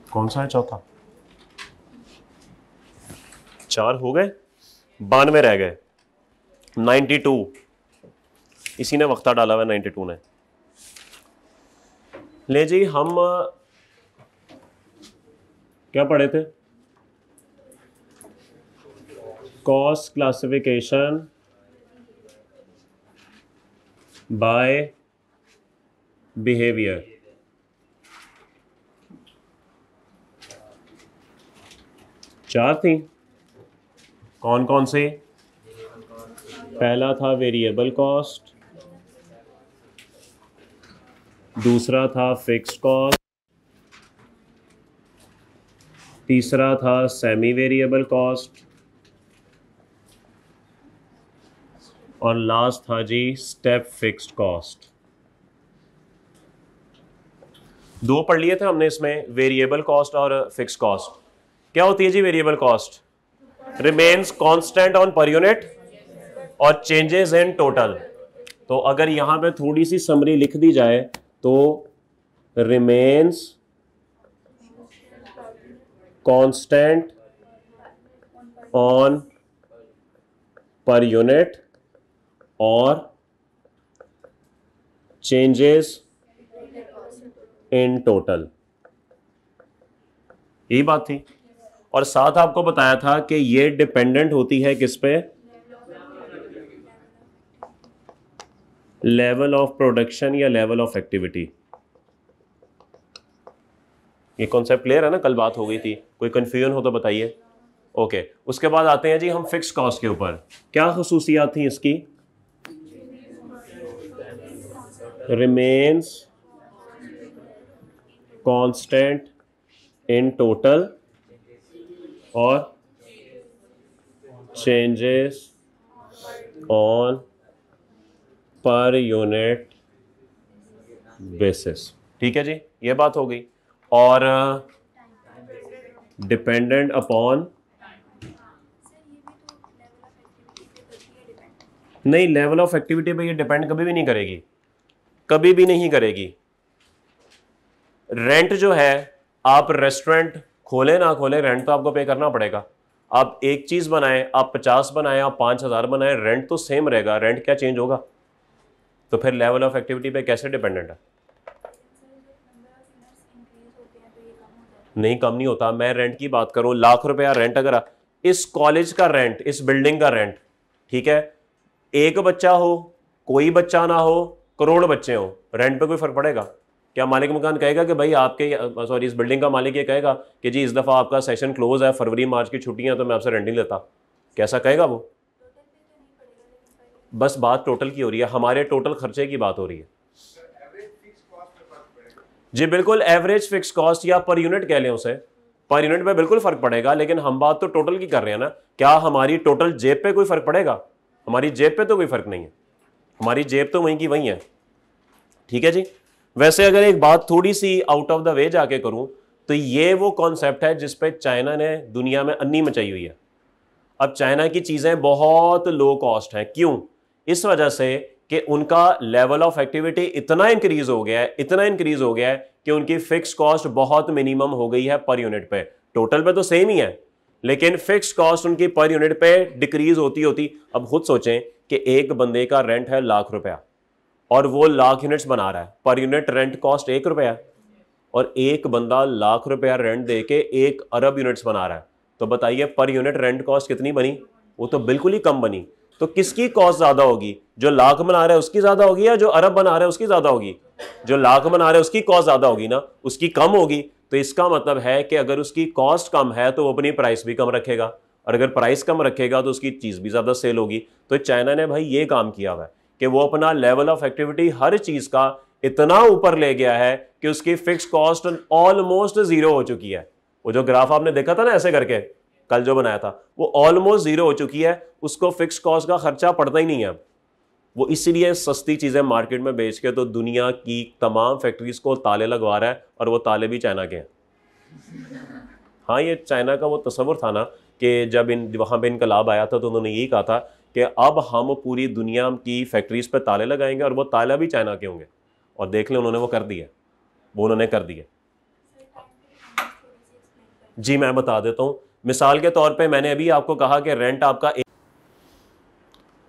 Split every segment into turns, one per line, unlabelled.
कौन सा है चौथा? 4 हो गए, 92 रह गए। 92 इसी ने वक्ता डाला हुआ, 92 ने। ले जी, हम क्या पढ़े थे? Cost classification by behaviour. चार थी, कौन कौन से? पहला था वेरिएबल कॉस्ट, दूसरा था फिक्स्ड कॉस्ट, तीसरा था सेमी वेरिएबल कॉस्ट, और लास्ट था जी स्टेप फिक्स्ड कॉस्ट। 2 पढ़ लिए थे हमने इसमें, वेरिएबल कॉस्ट और फिक्स्ड कॉस्ट। क्या होती है जी variable cost? Remains constant on per unit और चेंजेस इन टोटल। तो अगर यहां पे थोड़ी सी समरी लिख दी जाए तो remains constant on per unit और चेंजेस इन टोटल, यही बात थी। और साथ आपको बताया था कि ये डिपेंडेंट होती है किस पे? लेवल ऑफ प्रोडक्शन या लेवल ऑफ एक्टिविटी। ये कॉन्सेप्ट क्लियर है ना? कल बात हो गई थी, कोई कंफ्यूजन हो तो बताइए। ओके, उसके बाद आते हैं जी हम फिक्स कॉस्ट के ऊपर। क्या खसूसियात थी इसकी? रिमेन्स कांस्टेंट इन टोटल और changes on per unit basis. ठीक है जी, ये बात हो गई। और डिपेंडेंट अपॉन, नहीं, लेवल ऑफ एक्टिविटी पे ये डिपेंड कभी भी नहीं करेगी, कभी भी नहीं करेगी। रेंट जो है, आप रेस्टोरेंट खोले ना खोले, रेंट तो आपको पे करना पड़ेगा। आप एक चीज बनाएं, आप 50 बनाएं, आप 5000 बनाएं, रेंट तो सेम रहेगा। रेंट क्या चेंज होगा? तो फिर लेवल ऑफ एक्टिविटी पे कैसे डिपेंडेंट है? नहीं, कम नहीं होता। मैं रेंट की बात करूं, ₹1,00,000 रेंट, अगर इस कॉलेज का रेंट, इस बिल्डिंग का रेंट, ठीक है, एक बच्चा हो, कोई बच्चा ना हो, करोड़ बच्चे हो, रेंट पे कोई फर्क पड़ेगा क्या? मालिक मकान कहेगा कि भाई आपके, सॉरी, इस बिल्डिंग का मालिक ये कहेगा कि जी इस दफ़ा आपका सेशन क्लोज है, फरवरी मार्च की छुट्टियां, तो मैं आपसे रेंट नहीं लेता? कैसा कहेगा वो? बस बात टोटल की हो रही है, हमारे टोटल खर्चे की बात हो रही है जी। बिल्कुल, एवरेज फिक्स कॉस्ट या पर यूनिट कह लें उसे, पर यूनिट पे बिल्कुल फर्क पड़ेगा, लेकिन हम बात तो टोटल की कर रहे हैं ना। क्या हमारी टोटल जेब पे कोई फर्क पड़ेगा? हमारी जेब पे तो कोई फर्क नहीं है, हमारी जेब तो वहीं की वहीं है। ठीक है जी। वैसे अगर एक बात थोड़ी सी आउट ऑफ द वे जाके करूं तो ये वो कॉन्सेप्ट है जिसपे चाइना ने दुनिया में अन्नी मचाई हुई है। अब चाइना की चीजें बहुत लो कॉस्ट हैं। क्यों? इस वजह से कि उनका लेवल ऑफ एक्टिविटी इतना इंक्रीज हो गया है, इतना इंक्रीज हो गया है कि उनकी फिक्स कॉस्ट बहुत मिनिमम हो गई है पर यूनिट पे। टोटल पे तो सेम ही है, लेकिन फिक्स कॉस्ट उनकी पर यूनिट पे डिक्रीज होती होती। अब खुद सोचें कि एक बंदे का रेंट है ₹1,00,000 और वो 1,00,000 यूनिट्स बना रहा है, पर यूनिट रेंट कॉस्ट ₹1 है, और एक बंदा ₹1,00,000 रेंट दे के 1 अरब यूनिट्स बना रहा है। तो बताइए पर यूनिट रेंट कॉस्ट कितनी बनी? वो तो बिल्कुल ही कम बनी। तो किसकी कॉस्ट ज्यादा होगी? जो लाख बना रहा है उसकी ज्यादा होगी या जो अरब बना रहा है उसकी ज्यादा होगी? जो लाख बना रहा है उसकी कॉस्ट ज्यादा होगी ना, उसकी कम होगी। तो इसका मतलब है कि अगर उसकी कॉस्ट कम है तो वो अपनी प्राइस भी कम रखेगा, और अगर प्राइस कम रखेगा तो उसकी चीज भी ज्यादा सेल होगी। तो चाइना ने भाई ये काम किया हुआ है कि वो अपना लेवल ऑफ एक्टिविटी हर चीज का इतना ऊपर ले गया है कि उसकी फिक्स कॉस्ट ऑलमोस्ट जीरो हो चुकी है। वो जो ग्राफ आपने देखा था ना ऐसे करके, कल जो बनाया था, वो ऑलमोस्ट जीरो हो चुकी है। उसको फिक्स कॉस्ट का खर्चा पड़ता ही नहीं है। वो इसीलिए सस्ती चीजें मार्केट में बेच के तो दुनिया की तमाम फैक्ट्रीज को ताले लगवा रहा है, और वो ताले भी चाइना के हैं। हाँ, ये चाइना का वो तस्वुर था ना कि जब वहां पे इनकलाब आया था तो उन्होंने यही कहा था कि अब हम पूरी दुनिया की फैक्ट्रीज पे ताले लगाएंगे और वो ताला भी चाइना के होंगे। और देख लें उन्होंने वो कर दिया, वो उन्होंने कर दिया। जी मैं बता देता हूँ, मिसाल के तौर पे मैंने अभी आपको कहा कि रेंट आपका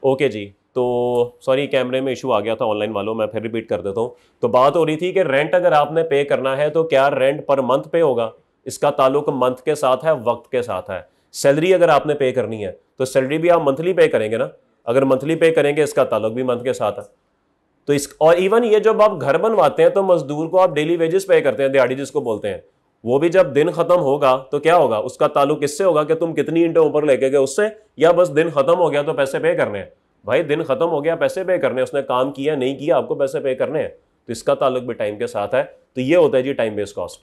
ओके जी, तो सॉरी कैमरे में इशू आ गया था ऑनलाइन वालों, मैं फिर रिपीट कर देता हूँ। तो बात हो रही थी कि रेंट अगर आपने पे करना है तो क्या रेंट पर मंथ पे होगा, इसका ताल्लुक मंथ के साथ है, वक्त के साथ है। सैलरी अगर आपने पे करनी है तो सैलरी भी आप मंथली पे करेंगे ना, अगर मंथली पे करेंगे इसका ताल्लुक भी मंथ के साथ है। तो इस और इवन ये जब आप घर बनवाते हैं तो मजदूर को आप डेली वेजेस पे करते हैं, दिहाड़ी जिसको बोलते हैं, वो भी जब दिन खत्म होगा तो क्या होगा, उसका ताल्लुक किससे होगा कि तुम कितनी ईंटें ऊपर लेके गए उससे, या बस दिन खत्म हो गया तो पैसे पे करने हैं। भाई दिन खत्म हो गया पैसे पे करने, उसने काम किया नहीं किया आपको पैसे पे करने हैं, तो इसका ताल्लुक भी टाइम के साथ है। तो ये होता है जी टाइम बेस्ड कॉस्ट,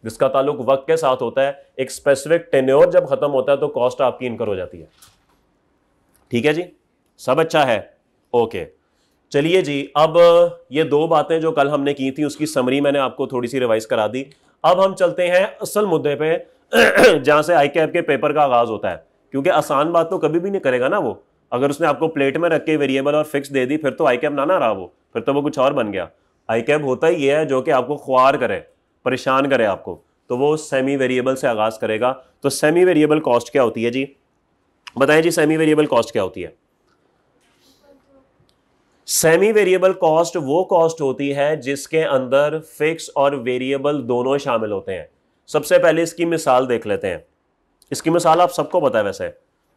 जिसका ताल्लुक वक्त के साथ होता है। एक स्पेसिफिक टेन्योर जब खत्म होता है तो कॉस्ट आपकी इनकर हो जाती है। ठीक है जी, सब अच्छा है, ओके। चलिए जी, अब ये दो बातें जो कल हमने की थी उसकी समरी मैंने आपको थोड़ी सी रिवाइज करा दी। अब हम चलते हैं असल मुद्दे पे जहां से आईकैप के पेपर का आगाज होता है, क्योंकि आसान बात तो कभी भी नहीं करेगा ना वो। अगर उसने आपको प्लेट में रख के वेरिएबल और फिक्स दे दी फिर तो आईकैप ना रहा वो, फिर तो वो कुछ और बन गया। आईकैप होता ही ये है जो कि आपको ख्वार करे, परेशान करे आपको, तो वो सेमी वेरिएबल से आगाज करेगा। तो सेमी वेरिएबल कॉस्ट क्या होती है जी, बताएं जी, सेमी वेरिएबल कॉस्ट क्या होती है? सेमी वेरिएबल कॉस्ट वो कॉस्ट होती है जिसके अंदर फिक्स और वेरिएबल दोनों शामिल होते हैं। सबसे पहले इसकी मिसाल देख लेते हैं। इसकी मिसाल आप सबको पता है वैसे,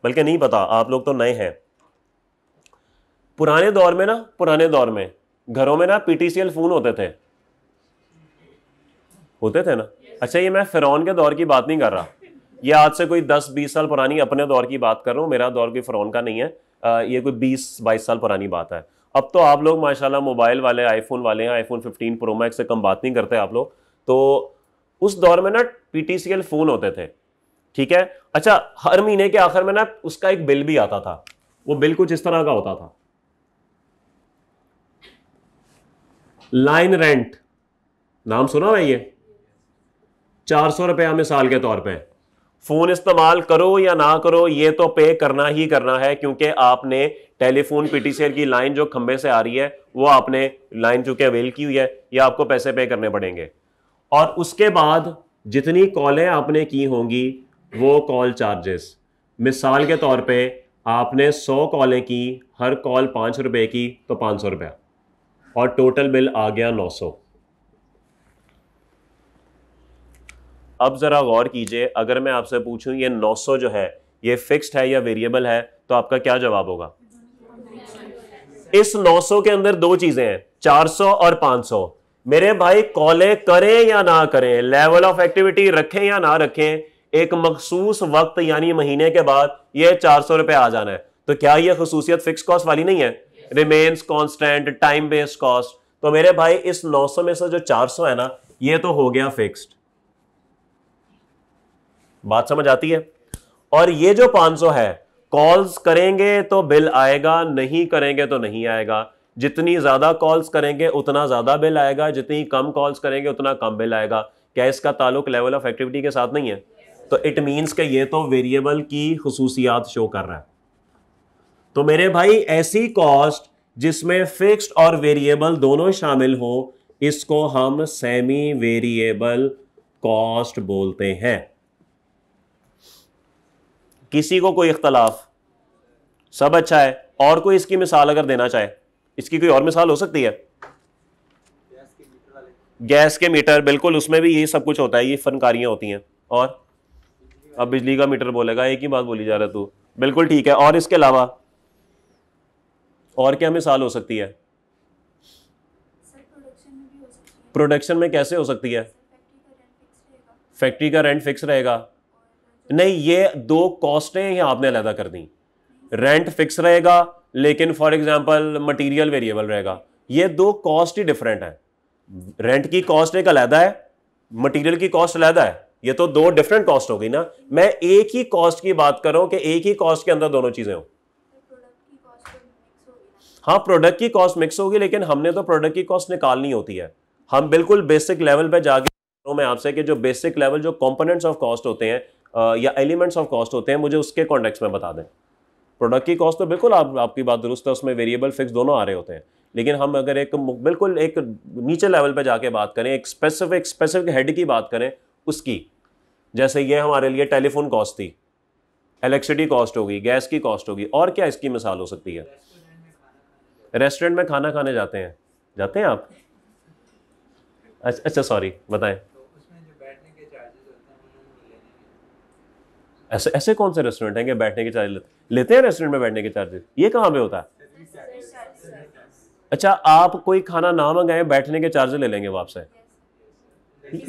बल्कि नहीं पता, आप लोग तो नए हैं। पुराने दौर में घरों में ना पीटीसीएल फोन होते थे ना। अच्छा, ये मैं फिरौन के दौर की बात नहीं कर रहा, ये आज से कोई 10-20 साल पुरानी अपने दौर की बात कर रहा हूँ। मेरा दौर कोई फिरौन का नहीं है, ये कोई 20-22 साल पुरानी बात है। अब तो आप लोग माशाल्लाह मोबाइल वाले, आईफोन वाले हैं, आईफोन 15 प्रो मैक्स से कम बात नहीं करते आप लोग। तो उस दौर में ना पीटीसीएल फोन होते थे, ठीक है। अच्छा, हर महीने के आखिर में ना उसका एक बिल भी आता था, वो बिल कुछ इस तरह का होता था। लाइन रेंट, नाम सुना है ये? 400 रुपया मिसाल के तौर पे। फोन इस्तेमाल करो या ना करो ये तो पे करना ही करना है, क्योंकि आपने टेलीफोन पीटीसीएल की लाइन जो खंबे से आ रही है वो आपने लाइन चूंकि अवेल की हुई है, या आपको पैसे पे करने पड़ेंगे। और उसके बाद जितनी कॉलें आपने की होंगी वो कॉल चार्जेस। मिसाल के तौर पे आपने 100 कॉलें की, हर कॉल 5 रुपए की, तो 500 रुपया, और टोटल बिल आ गया 900। अब जरा गौर कीजिए, अगर मैं आपसे पूछूं ये 900 जो है ये फिक्स्ड है या वेरिएबल है, तो आपका क्या जवाब होगा? इस 900 के अंदर दो चीजें हैं, 400 और 500। मेरे भाई कॉलें करें या ना करें, लेवल ऑफ एक्टिविटी रखें या ना रखें, एक मखसूस वक्त यानी महीने के बाद ये 400 रुपए आ जाना है। तो क्या ये खसूसियत फिक्स कॉस्ट वाली नहीं है? Remains constant, time based cost. तो मेरे भाई इस 900 में से जो 400 है ना, ये तो हो गया फिक्स्ड। बात समझ आती है? और ये जो 500 है, कॉल्स करेंगे तो बिल आएगा, नहीं करेंगे तो नहीं आएगा। जितनी ज्यादा कॉल्स करेंगे उतना ज्यादा बिल आएगा, जितनी कम कॉल्स करेंगे उतना कम बिल आएगा। क्या इसका ताल्लुक लेवल ऑफ एक्टिविटी के साथ नहीं है? तो इट मींस कि ये तो वेरिएबल की खुसूसियात शो कर रहा है। तो मेरे भाई ऐसी कॉस्ट जिसमें फिक्स्ड और वेरिएबल दोनों शामिल हो, इसको हम सेमी वेरिएबल कॉस्ट बोलते हैं। किसी को कोई इख्तलाफ? सब अच्छा है। और कोई इसकी मिसाल अगर देना चाहे, इसकी कोई और मिसाल हो सकती है? गैस के मीटर, बिल्कुल, उसमें भी यही सब कुछ होता है, ये फनकारियां होती हैं। और अब बिजली का मीटर बोलेगा, एक ही बात बोली जा रहा तू, बिल्कुल ठीक है। और इसके अलावा और क्या मिसाल हो सकती है? प्रोडक्शन में कैसे हो सकती है? फैक्ट्री का रेंट फिक्स रहेगा? नहीं, ये दो कॉस्टें हैं आपने अलग कर दी। रेंट फिक्स रहेगा लेकिन फॉर एग्जांपल मटेरियल वेरिएबल रहेगा, ये दो कॉस्ट ही डिफरेंट है। रेंट की कॉस्ट एक अलग है, मटेरियल की कॉस्ट अलग है, ये तो दो डिफरेंट कॉस्ट हो गई ना। मैं एक ही कॉस्ट की बात कर रहा हूं कि एक ही कॉस्ट के अंदर दोनों चीजें हो। हाँ, प्रोडक्ट की कॉस्ट मिक्स होगी, लेकिन हमने तो प्रोडक्ट की कॉस्ट निकालनी होती है। हम बिल्कुल बेसिक लेवल पे जाके मैं आपसे कि जो बेसिक लेवल जो कंपोनेंट्स ऑफ कॉस्ट होते हैं या एलिमेंट्स ऑफ कॉस्ट होते हैं, मुझे उसके कॉन्टेक्स्ट में बता दें। प्रोडक्ट की कॉस्ट तो बिल्कुल आपकी बात दुरुस्त है, उसमें वेरिएबल फिक्स दोनों आ रहे होते हैं। लेकिन हम अगर एक बिल्कुल एक नीचे लेवल पे जाके बात करें, एक स्पेसिफिक हेड की बात करें उसकी, जैसे ये हमारे लिए टेलीफोन कॉस्ट थी, इलेक्ट्रिसिटी कॉस्ट होगी, गैस की कॉस्ट होगी, और क्या इसकी मिसाल हो सकती है? रेस्टोरेंट में खाना खाने जाते हैं आप? अच्छा सॉरी, बताएं। ऐसे कौन से रेस्टोरेंट हैं कि बैठने के चार्ज लेते हैं? रेस्टोरेंट में बैठने के चार्जेस ये कहाँ पे होता है? अच्छा, आप कोई खाना ना मंगाए, बैठने के चार्जेस ले लेंगे वो आपसे?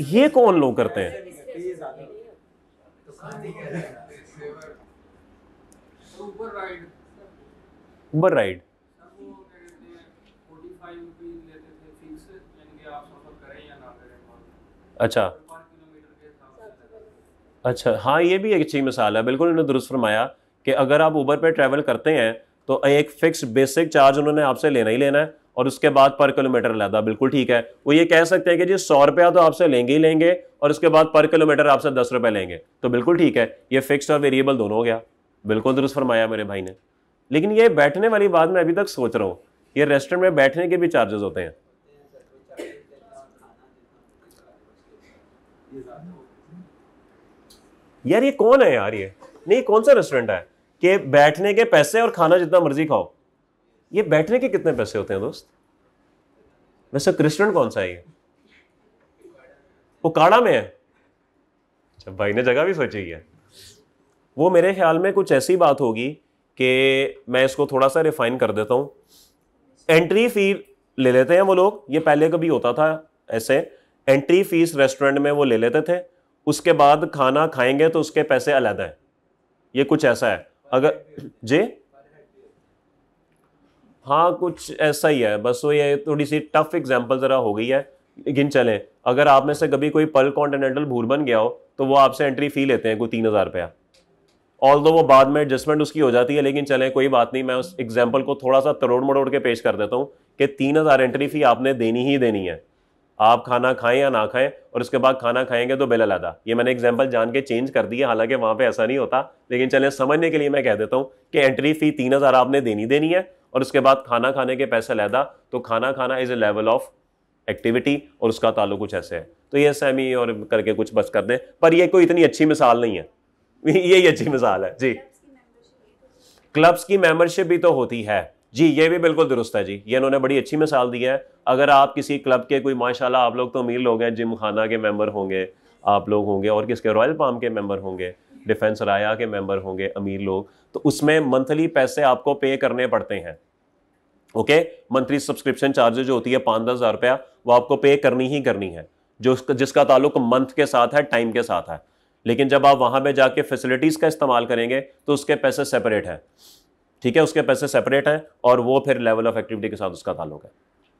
ये कौन लोग करते हैं? उबर राइड अच्छा, हाँ ये भी एक अच्छी मिसाल है, बिल्कुल उन्होंने दुरुस्त फरमाया कि अगर आप उबर पे ट्रैवल करते हैं तो एक फिक्स बेसिक चार्ज उन्होंने आपसे लेना ही लेना है, और उसके बाद पर किलोमीटर लगा, बिल्कुल ठीक है। वो ये कह सकते हैं कि जी 100 रुपया तो आपसे लेंगे ही लेंगे, और उसके बाद पर किलोमीटर आपसे 10 रुपये लेंगे, तो बिल्कुल ठीक है, ये फिक्स और वेरिएबल दोनों हो गया, बिल्कुल दुरुस्त फरमाया मेरे भाई ने। लेकिन ये बैठने वाली बात मैं अभी तक सोच रहा हूँ, ये रेस्टोरेंट में बैठने के भी चार्जेस होते हैं? यार ये कौन है यार? ये नहीं, कौन सा रेस्टोरेंट है कि बैठने के पैसे और खाना जितना मर्जी खाओ? ये बैठने के कितने पैसे होते हैं दोस्त? वैसे रेस्टोरेंट कौन सा है ये? उकाड़ा में है? अच्छा, भाई ने जगह भी सोची है। वो मेरे ख्याल में कुछ ऐसी बात होगी कि मैं इसको थोड़ा सा रिफाइन कर देता हूं। एंट्री फी ले लेते हैं वो लोग, ये पहले कभी होता था ऐसे, एंट्री फीस रेस्टोरेंट में वो ले लेते थे, उसके बाद खाना खाएंगे तो उसके पैसे अलग हैं, ये कुछ ऐसा है। अगर जे हाँ कुछ ऐसा ही है, बस वो ये थोड़ी सी टफ एग्जांपल जरा हो गई है, लेकिन चलें, अगर आप में से कभी कोई पर्ल कॉन्टिनेंटल भूल बन गया हो तो वो आपसे एंट्री फी लेते हैं कोई 3,000 रुपया, ऑल्दो वो बाद में एडजस्टमेंट उसकी हो जाती है, लेकिन चलें कोई बात नहीं, मैं उस एग्जाम्पल को थोड़ा सा तरोड़ मरोड़ के पेश कर देता हूँ कि 3,000 एंट्री फी आपने देनी ही देनी है, आप खाना खाएं या ना खाएं, और उसके बाद खाना खाएंगे तो बिल अलग। ये मैंने एग्जांपल जान के चेंज कर दिया, हालांकि वहां पे ऐसा नहीं होता, लेकिन चलें समझने के लिए मैं कह देता हूं कि एंट्री फी 3,000 आपने देनी है, और उसके बाद खाना खाने के पैसे अलग। तो खाना खाना is a level of activity, और उसका ताल्लुक कुछ ऐसे है। तो ये सेमी और करके कुछ बस कर दें, पर ये कोई इतनी अच्छी मिसाल नहीं है, यही अच्छी मिसाल है जी। क्लब्स की मेंबरशिप भी तो होती है जी, ये भी बिल्कुल दुरुस्त है जी, ये इन्होंने बड़ी अच्छी मिसाल दी है। अगर आप किसी क्लब के कोई, माशाल्लाह आप लोग तो अमीर लोग हैं, जिम खाना के मेंबर होंगे आप लोग होंगे, और किसके रॉयल पाम के मेंबर होंगे, डिफेंस राया के मेंबर होंगे अमीर लोग, तो उसमें मंथली पैसे आपको पे करने पड़ते हैं। ओके, मंथली सब्सक्रिप्शन चार्जेस जो होती है 5-10 हज़ार रुपया, वो आपको पे करनी ही करनी है, जो जिसका ताल्लुक मंथ के साथ है, टाइम के साथ है। लेकिन जब आप वहां पे जाके फैसिलिटीज का इस्तेमाल करेंगे तो उसके पैसे सेपरेट हैं, ठीक है, उसके पैसे सेपरेट हैं, और वो फिर लेवल ऑफ एक्टिविटी के साथ उसका ताल्लुक है।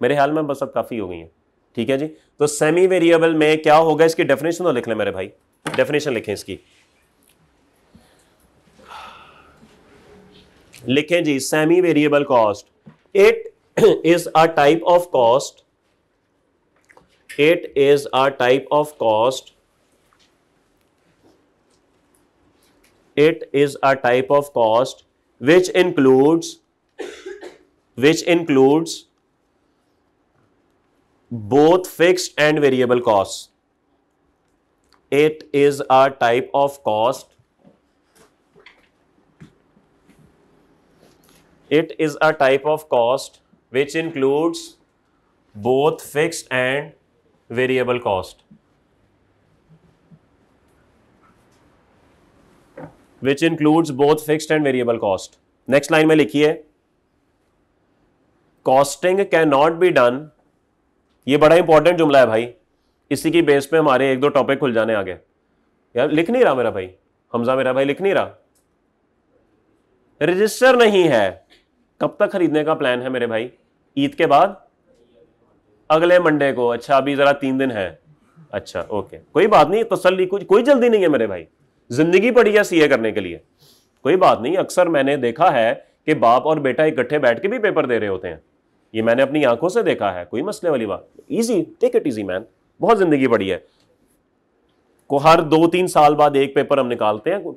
मेरे ख्याल में बस अब काफ़ी हो गई है, ठीक है जी। तो सेमी वेरिएबल में क्या होगा, इसकी डेफिनेशन तो लिख लें मेरे भाई, डेफिनेशन लिखें इसकी, लिखें जी। Semi variable cost, it is a type of cost, it is a type of cost, it is a type of cost which includes both fixed and variable costs. It is a type of cost, it is a type of cost which includes both fixed and variable cost, which includes both fixed and variable cost. Next line में लिखिए, costing can not be done, ये बड़ा important जुमला है भाई, इसी की base पे हमारे 1-2 टॉपिक खुल जाने आगे। यार लिख नहीं रहा मेरा भाई हमजा, मेरा भाई लिख नहीं रहा, रजिस्टर नहीं है। कब तक खरीदने का प्लान है मेरे भाई? ईद के बाद, अगले मंडे को। अच्छा, अभी जरा 3 दिन है, अच्छा ओके, कोई बात नहीं, तसल्ली, कोई जल्दी नहीं है मेरे भाई, जिंदगी पड़ी है सीए करने के लिए, कोई बात नहीं। अक्सर मैंने देखा है कि बाप और बेटा इकट्ठे बैठ के भी पेपर दे रहे होते हैं, ये मैंने अपनी आंखों से देखा है, कोई मसले वाली बात, easy, take it easy man, बहुत जिंदगी पड़ी है। को हर 2-3 साल बाद एक पेपर हम निकालते हैं,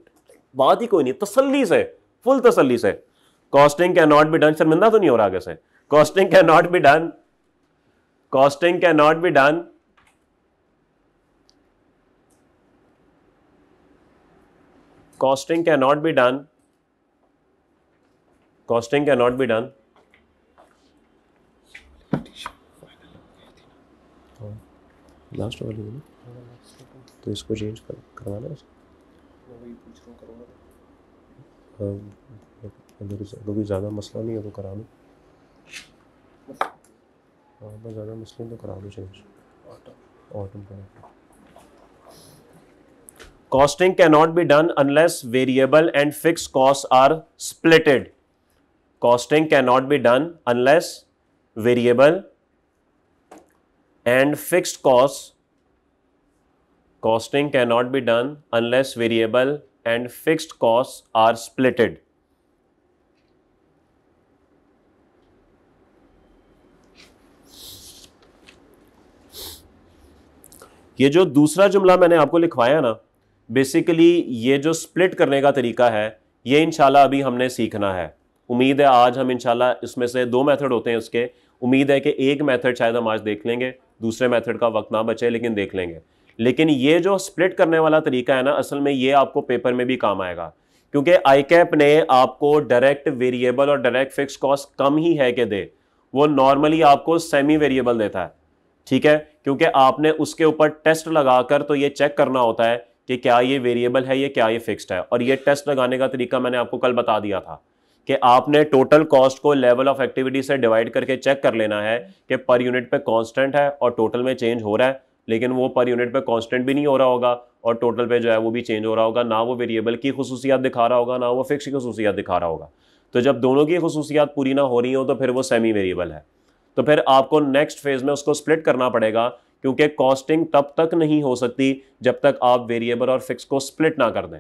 बात ही कोई नहीं, तसल्ली से फुल तसल्ली से। Costing can not be done, शर्मिंदा तो नहीं हो रहा आगे से, costing can not be done, costing can not be done costing cannot be done, costing cannot be done last वाली है ना, तो इसको चेंज करवाना है, अगर कोई ज़्यादा मसला नहीं है तो करा लो, हाँ ज़्यादा मसले तो करा लो चेंज, ऑटम का। Costing cannot be done unless variable and fixed costs are splitted. Costing cannot be done unless variable and fixed costs. Costing cannot be done unless variable and fixed costs are splitted. ये जो दूसरा जुमला मैंने आपको लिखवाया ना, basically ये जो स्प्लिट करने का तरीका है ये इंशाल्लाह अभी हमने सीखना है। उम्मीद है आज हम इंशाल्लाह, इसमें से 2 मेथड होते हैं उसके, उम्मीद है कि एक मेथड शायद हम आज देख लेंगे, दूसरे मेथड का वक्त ना बचे लेकिन देख लेंगे। लेकिन ये जो स्प्लिट करने वाला तरीका है ना, असल में ये आपको पेपर में भी काम आएगा, क्योंकि आईकैप ने आपको डायरेक्ट वेरिएबल और डायरेक्ट फिक्स कॉस्ट कम ही है कि दे, वो नॉर्मली आपको सेमी वेरिएबल देता है, ठीक है, क्योंकि आपने उसके ऊपर टेस्ट लगाकर तो ये चेक करना होता है कि क्या ये वेरिएबल है, ये क्या ये फिक्स्ड है। और ये टेस्ट लगाने का तरीका मैंने आपको कल बता दिया था कि आपने टोटल कॉस्ट को लेवल ऑफ एक्टिविटी से डिवाइड करके चेक कर लेना है कि पर यूनिट पे कांस्टेंट है और टोटल में चेंज हो रहा है, लेकिन वो पर यूनिट पे कांस्टेंट भी नहीं हो रहा होगा और टोटल पे जो है वो भी चेंज हो रहा होगा, ना वो वेरिएबल की खुसूसियात दिखा रहा होगा ना वो फिक्स की खुसूसियात दिखा रहा होगा। तो जब दोनों की खुसूसियात पूरी ना हो रही हो तो फिर वो सेमी वेरिएबल है। तो फिर आपको नेक्स्ट फेज में उसको स्प्लिट करना पड़ेगा, क्योंकि कॉस्टिंग तब तक नहीं हो सकती जब तक आप वेरिएबल और फिक्स को स्प्लिट ना कर दें,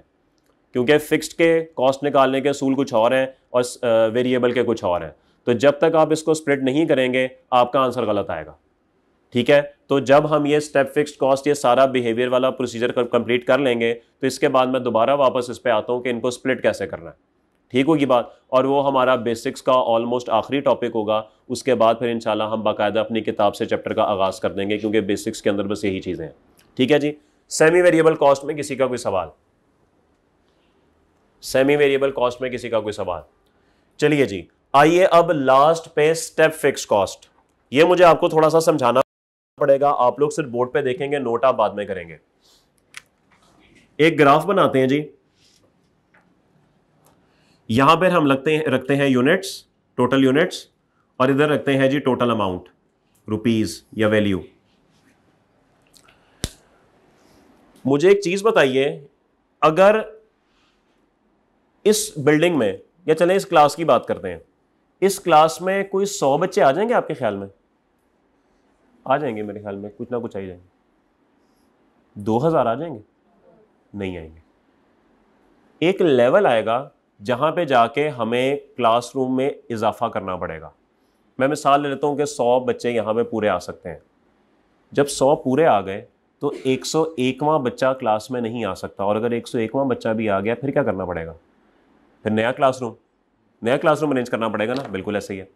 क्योंकि फिक्स्ड के कॉस्ट निकालने के असूल कुछ और हैं और वेरिएबल के कुछ और हैं। तो जब तक आप इसको स्प्लिट नहीं करेंगे आपका आंसर गलत आएगा, ठीक है। तो जब हम ये स्टेप फिक्स्ड कॉस्ट, ये सारा बिहेवियर वाला प्रोसीजर कंप्लीट कर लेंगे तो इसके बाद मैं दोबारा वापस इस पर आता हूँ कि इनको स्प्लिट कैसे करना है, ठीक होगी बात। और वो हमारा बेसिक्स का ऑलमोस्ट आखिरी टॉपिक होगा, उसके बाद फिर इंशाल्लाह हम बाकायदा अपनी किताब से चैप्टर का आगाज़ कर देंगे, क्योंकि बेसिक्स के अंदर बस यही चीज़ें हैं, ठीक है जी। सेमी वेरिएबल कॉस्ट में किसी का कोई सवाल? सेमी वेरिएबल कॉस्ट में किसी का कोई सवाल? चलिए जी, आइए अब लास्ट पे स्टेप फिक्स कॉस्ट। ये मुझे आपको थोड़ा सा समझाना पड़ेगा, आप लोग सिर्फ बोर्ड पे देखेंगे, नोट आप बाद में करेंगे। एक ग्राफ बनाते हैं जी, यहां पर हम रखते हैं यूनिट्स, टोटल यूनिट्स, और इधर रखते हैं जी टोटल अमाउंट, रुपीस या वैल्यू। मुझे एक चीज बताइए, अगर इस बिल्डिंग में, या चलें इस क्लास की बात करते हैं, इस क्लास में कोई 100 बच्चे आ जाएंगे आपके ख्याल में? आ जाएंगे मेरे ख्याल में, कुछ ना कुछ आ ही जाएंगे। 2000 आ जाएंगे? नहीं आएंगे। एक लेवल आएगा जहां पे जाके हमें क्लासरूम में इजाफा करना पड़ेगा। मैं मिसाल ले लेता हूं कि 100 बच्चे यहां पे पूरे आ सकते हैं। जब 100 पूरे आ गए तो 101वां बच्चा क्लास में नहीं आ सकता, और अगर 101वां बच्चा भी आ गया फिर क्या करना पड़ेगा? फिर नया क्लासरूम अरेंज करना पड़ेगा ना, बिल्कुल ऐसे ही है।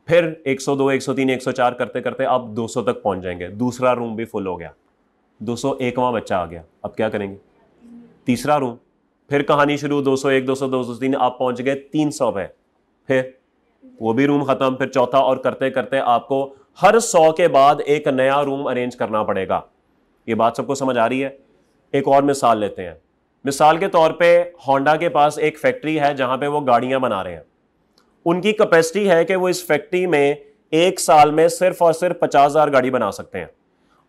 फिर 102, 103, 104 करते करते अब 200 तक पहुंच जाएंगे, दूसरा रूम भी फुल हो गया, 201वां बच्चा आ गया, अब क्या करेंगे? तीसरा रूम, फिर कहानी शुरू, 201, 202, 203, आप पहुंच गए 300 पे, फिर वो भी रूम खत्म, फिर चौथा, और करते करते आपको हर 100 के बाद एक नया रूम अरेंज करना पड़ेगा। ये बात सबको समझ आ रही है? एक और मिसाल लेते हैं। मिसाल के तौर पे होंडा के पास एक फैक्ट्री है जहां पे वो गाड़ियां बना रहे हैं। उनकी कैपेसिटी है कि वो इस फैक्ट्री में एक साल में सिर्फ और सिर्फ 50,000 गाड़ी बना सकते हैं।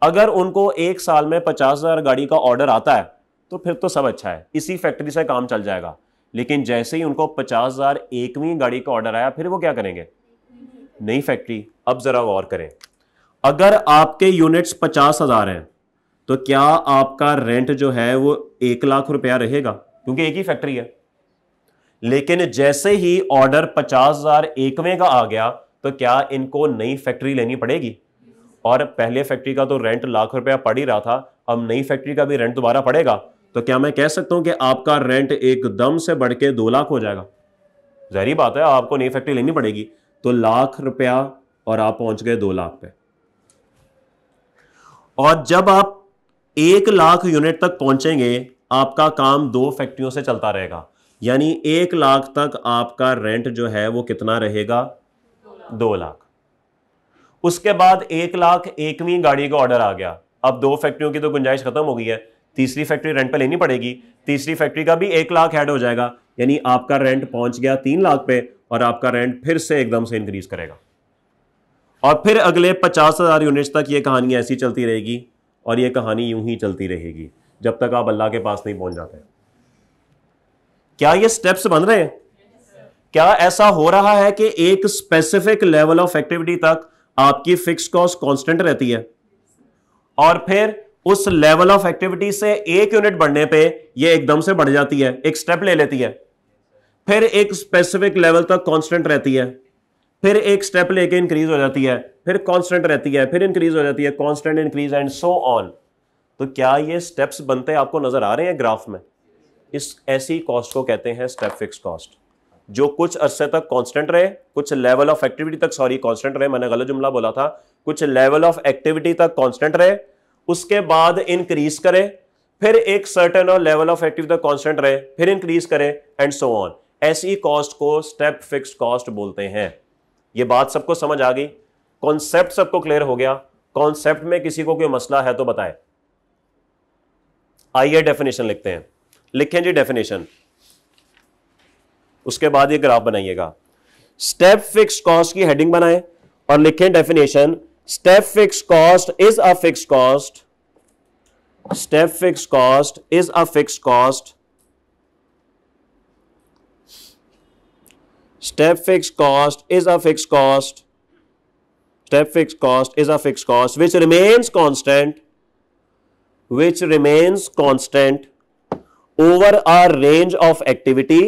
अगर उनको एक साल में 50,000 गाड़ी का ऑर्डर आता है तो फिर तो सब अच्छा है, इसी फैक्ट्री से काम चल जाएगा। लेकिन जैसे ही उनको 50,000 एकवीं गाड़ी का ऑर्डर आया, फिर वो क्या करेंगे? नई फैक्ट्री। अब जरा गौर करें, अगर आपके यूनिट्स 50,000 हैं तो क्या आपका रेंट जो है वो 1 लाख रुपया रहेगा, क्योंकि एक ही फैक्ट्री है। लेकिन जैसे ही ऑर्डर 50,000 एकवें का आ गया तो क्या इनको नई फैक्ट्री लेनी पड़ेगी? और पहले फैक्ट्री का तो रेंट लाख रुपया पड़ ही रहा था, अब नई फैक्ट्री का भी रेंट दोबारा पड़ेगा। तो क्या मैं कह सकता हूं कि आपका रेंट एकदम से बढ़ के 2 लाख हो जाएगा? जाहिर बात है, आपको नई फैक्ट्री लेनी पड़ेगी। तो ₹1,00,000 और आप पहुंच गए 2 लाख पे। और जब आप 1 लाख यूनिट तक पहुंचेंगे, आपका काम 2 फैक्ट्रियों से चलता रहेगा, यानी 1 लाख तक आपका रेंट जो है वो कितना रहेगा? 2 लाख। उसके बाद 1 लाख 1वीं गाड़ी का ऑर्डर आ गया। अब 2 फैक्ट्रियों की तो गुंजाइश खत्म हो गई है, तीसरी फैक्ट्री रेंट पे लेनी पड़ेगी। तीसरी फैक्ट्री का भी 1 लाख ऐड हो जाएगा, यानी आपका रेंट पहुंच गया 3 लाख पे, और आपका रेंट फिर से एकदम से इंक्रीज करेगा। और फिर अगले 50,000 यूनिट्स तक ये कहानी ऐसी चलती रहेगी, और ये कहानी यूं ही चलती रहेगी जब तक आप अल्लाह के पास नहीं पहुंच जाते। क्या ये स्टेप्स बन रहे हैं? क्या ऐसा हो रहा है कि एक स्पेसिफिक लेवल ऑफ एक्टिविटी तक आपकी फिक्स कॉस्ट कांस्टेंट रहती है, और फिर उस लेवल ऑफ एक्टिविटी से 1 यूनिट बढ़ने पे ये एकदम से बढ़ जाती है, एक स्टेप ले लेती है, फिर एक स्पेसिफिक लेवल तक कांस्टेंट रहती है, फिर एक स्टेप लेके इंक्रीज हो जाती है, फिर कांस्टेंट रहती है, फिर इंक्रीज हो जाती है, constant, increase and so on. तो क्या ये स्टेप्स बनते आपको नजर आ रहे हैं ग्राफ में? इस ऐसी कॉस्ट को कहते हैं स्टेप फिक्स कॉस्ट, जो कुछ अरसे तक कांस्टेंट रहे, कुछ लेवल ऑफ एक्टिविटी तक, सॉरी कांस्टेंट रहे, मैंने गलत जुमला बोला था, कुछ लेवल ऑफ एक्टिविटी तक कांस्टेंट रहे, उसके बाद इंक्रीज करे, फिर एक सर्टेन और लेवल ऑफ एक्टिविटी तक कांस्टेंट रहे, फिर इंक्रीज करे एंड सो ऑन। ऐसी कॉस्ट को स्टेप फिक्स कॉस्ट बोलते हैं। ये बात सबको समझ आ गई? कॉन्सेप्ट सबको क्लियर हो गया? कॉन्सेप्ट में किसी को कोई मसला है तो बताए। आइए डेफिनेशन लिखते हैं। लिखें जी डेफिनेशन, उसके बाद ये ग्राफ बनाइएगा। स्टेप फिक्स कॉस्ट की हेडिंग बनाएं और लिखें definition, step fix cost is a fix cost, step fix cost is a fix cost, step fix cost is a fix cost, step fix cost is a fix cost which remains constant, which remains constant over a range of activity,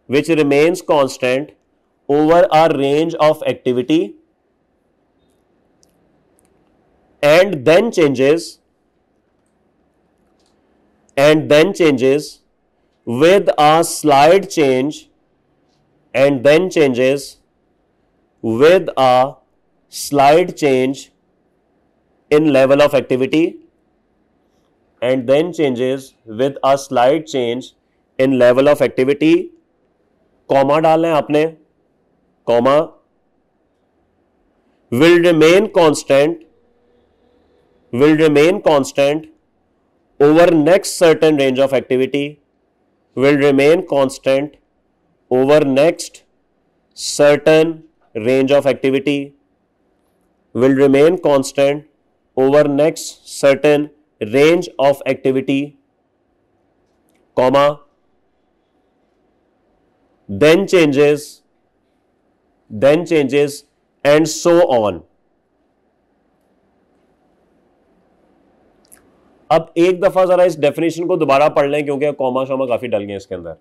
which remains constant over a range of activity and then changes with a slight change, and then changes with a slight change in level of activity, and then changes with a slight change in level of activity, comma डालना है आपने, comma, will remain constant over next certain range of activity, will remain constant over next certain range of activity, will remain constant over next certain range of activity, comma, then changes and so on। अब एक दफा जरा इस definition को दोबारा पढ़ लें, क्योंकि कॉमा शॉमा काफी डल गए इसके अंदर।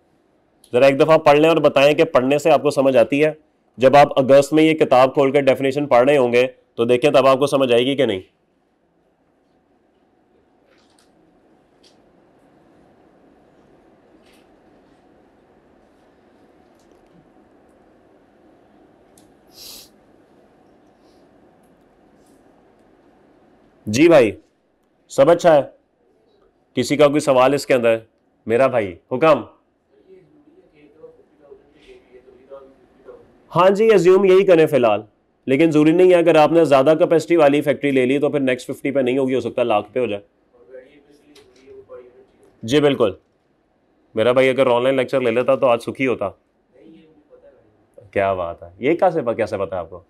जरा एक दफा पढ़ लें और बताएं कि पढ़ने से आपको समझ आती है। जब आप अगस्त में ये किताब खोलकर डेफिनेशन पढ़ रहे होंगे तो देखें तब आपको समझ आएगी कि नहीं। जी भाई, सब अच्छा है? किसी का कोई सवाल इसके अंदर? मेरा भाई हुक्म। हाँ जी, एज्यूम यही करें फिलहाल, लेकिन जरूरी नहीं है। अगर आपने ज्यादा कैपेसिटी वाली फैक्ट्री ले ली तो फिर नेक्स्ट 50 पे नहीं होगी, हो सकता है लाख पे हो जाए। जी बिल्कुल, मेरा भाई अगर ऑनलाइन लेक्चर ले लेता तो आज सुखी होता। क्या बात है, ये कैसे पता है आपको?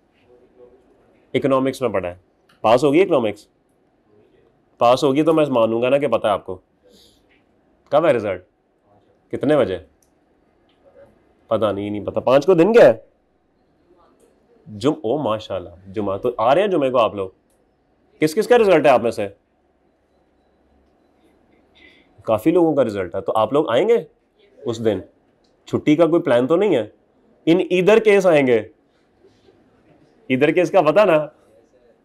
इकोनॉमिक्स में पढ़ा है। पास होगी इकोनॉमिक्स? पास होगी तो मैं मानूंगा ना कि पता है आपको। कब है रिजल्ट? कितने बजे? पता नहीं पता। 5 को दिन क्या है? ओ माशाल्लाह, जुमा तो आ रहे हैं जुमे को आप लोग। किस किस का रिजल्ट है आप में से? काफी लोगों का रिजल्ट है, तो आप लोग आएंगे उस दिन? छुट्टी का कोई प्लान तो नहीं है? इन इधर केस आएंगे? इधर केस का पता ना?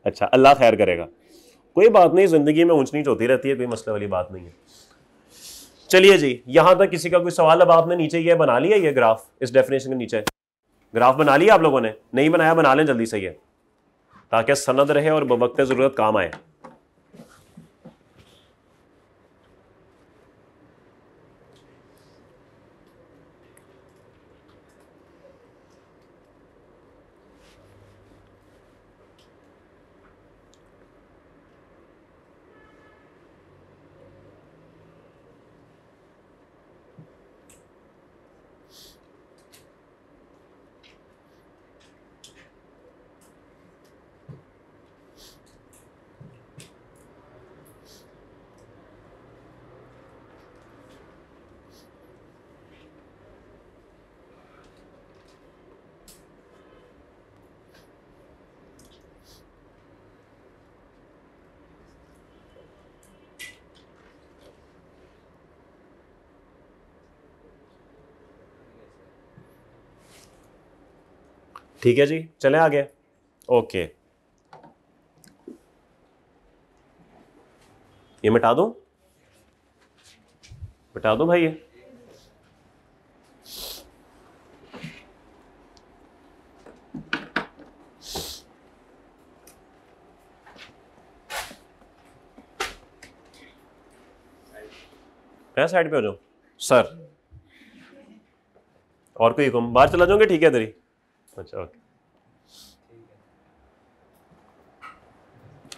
अच्छा, अल्लाह खैर करेगा, कोई बात नहीं, जिंदगी में ऊंच नीच होती रहती है, कोई मसले वाली बात नहीं है। चलिए जी, यहां तक किसी का कोई सवाल? अब आपने नीचे ये बना लिया, ये ग्राफ, इस डेफिनेशन के नीचे ग्राफ बना लिया आप लोगों ने? नहीं बनाया, बना लें जल्दी से ये, ताकि सनद रहे और बवक्त जरूरत काम आए। ठीक है जी, चले आगे। ओके, ये मिटा दूं, मिटा दूं भाई ये? मैं साइड पे हो जाऊं सर? और कोई हुक्म? बाहर चला जाऊंगे? ठीक है इधर ही। अच्छा ओके,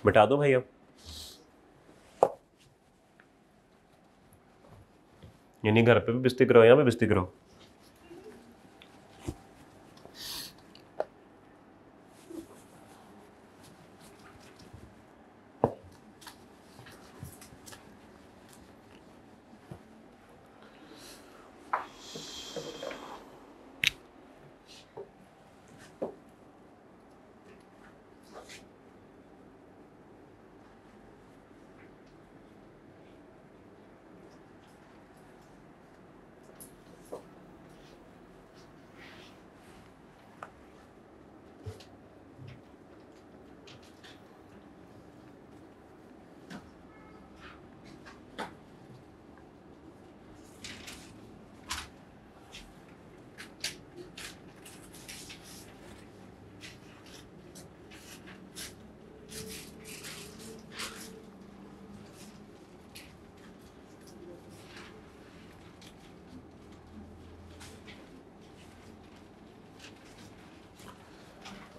मिटा दो भाई अब। यानी घर पे भी बिस्ती करो, यहाँ पे बिस्ती करो।